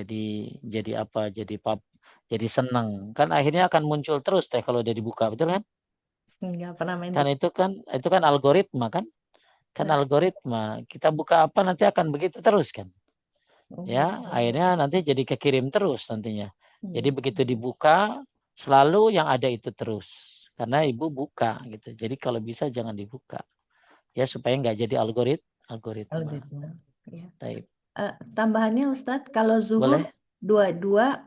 jadi apa? Jadi senang. Kan akhirnya akan muncul terus teh kalau udah dibuka, betul kan? Nggak pernah main Kan TikTok. itu kan algoritma kan? Kan Nah, algoritma. Kita buka apa nanti akan begitu terus kan? Ya, oh, akhirnya nanti jadi kekirim terus nantinya. Jadi iya. begitu dibuka selalu yang ada itu terus. Karena ibu buka gitu. Jadi kalau bisa jangan dibuka. Ya supaya nggak jadi algoritma. Algoritma. Ya. Taib. Tambahannya Ustadz, kalau zuhur Boleh? 22,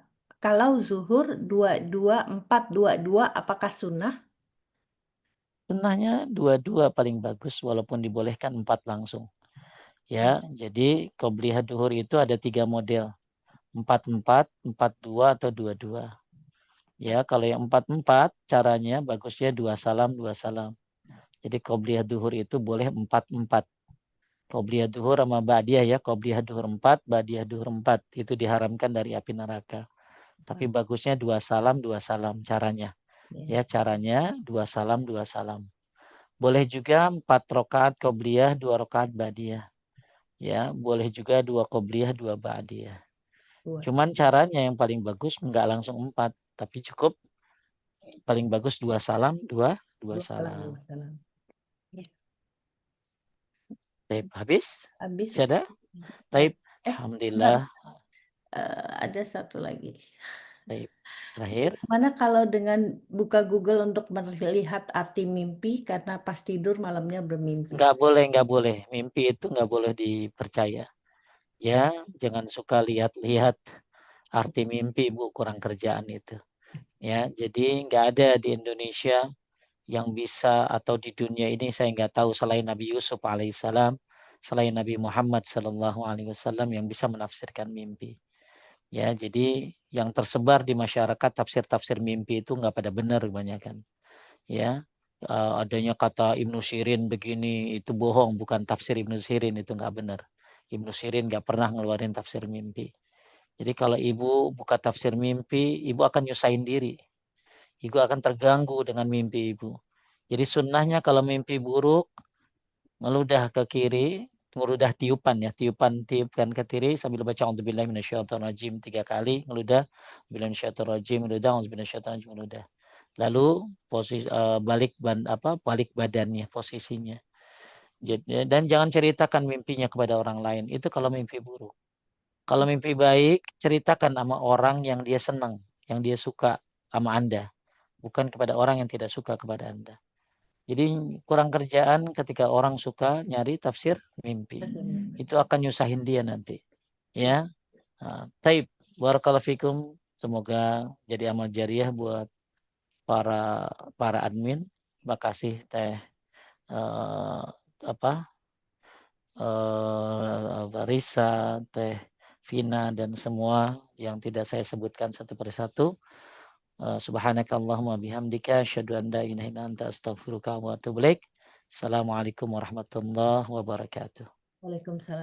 kalau zuhur 22 4 22, apakah sunnah? Sunnahnya dua-dua paling bagus walaupun dibolehkan 4 langsung. Ya, Hmm. jadi qobliyah duhur itu ada 3 model. 4-4, 4-2 atau 2-2. Ya, kalau yang 4-4 caranya bagusnya 2 salam, 2 salam. Jadi qobliyah duhur itu boleh 4-4. Qobliyah duhur sama ba'diyah ya. Qobliyah duhur 4, ba'diyah duhur 4. Itu diharamkan dari api neraka. Tapi bagusnya 2 salam, 2 salam caranya. Ya, Ya, caranya 2 salam, 2 salam. Boleh juga 4 rakaat qobliyah, 2 rakaat ba'diyah. Ya, boleh juga 2 qobliyah, 2 ba'diyah. dua, Cuman caranya yang paling bagus enggak langsung 4, tapi cukup paling bagus 2 salam, 2 2 dua salam, salam. dua salam. Ya, Taib, habis? habis Masih ada? Ustadz. Taib. Enggak, Alhamdulillah. ada satu lagi. Taib. Terakhir. Mana kalau dengan buka Google untuk melihat arti mimpi karena pas tidur malamnya bermimpi? Nggak boleh. Mimpi itu nggak boleh dipercaya. Ya, jangan suka lihat-lihat arti mimpi, Bu, kurang kerjaan itu. Ya, jadi nggak ada di Indonesia yang bisa, atau di dunia ini saya nggak tahu selain Nabi Yusuf alaihissalam, selain Nabi Muhammad sallallahu alaihi wasallam yang bisa menafsirkan mimpi. Ya, jadi yang tersebar di masyarakat tafsir-tafsir mimpi itu nggak pada benar kebanyakan. Ya, adanya kata Ibnu Sirin begini itu bohong, bukan tafsir Ibnu Sirin, itu nggak benar. Ibnu Sirin nggak pernah ngeluarin tafsir mimpi. Jadi kalau ibu buka tafsir mimpi, ibu akan nyusahin diri. Ibu akan terganggu dengan mimpi ibu. Jadi sunnahnya kalau mimpi buruk, ngeludah ke kiri, ngeludah tiupan ya, tiupkan ke kiri sambil baca auzubillahi minasyaitonirrajim 3 kali, ngeludah, minasyaitonirrajim, ngeludah, auzubillahi minasyaitonirrajim, ngeludah. Lalu posisi balik badannya posisinya. Dan jangan ceritakan mimpinya kepada orang lain. Itu kalau mimpi buruk. Kalau mimpi baik, ceritakan sama orang yang dia senang, yang dia suka sama Anda, bukan kepada orang yang tidak suka kepada Anda. Jadi kurang kerjaan ketika orang suka nyari tafsir mimpi. Itu akan nyusahin dia nanti. Ya. Taib. Barakallahu fikum. Semoga jadi amal jariah buat para para admin. Terima kasih Teh eh, apa Risa, Teh Vina dan semua yang tidak saya sebutkan satu persatu. Subhanakallahumma bihamdika asyhadu an la ilaha illa anta astaghfiruka wa atubu ilaik. Assalamualaikum warahmatullahi wabarakatuh. Waalaikumsalam.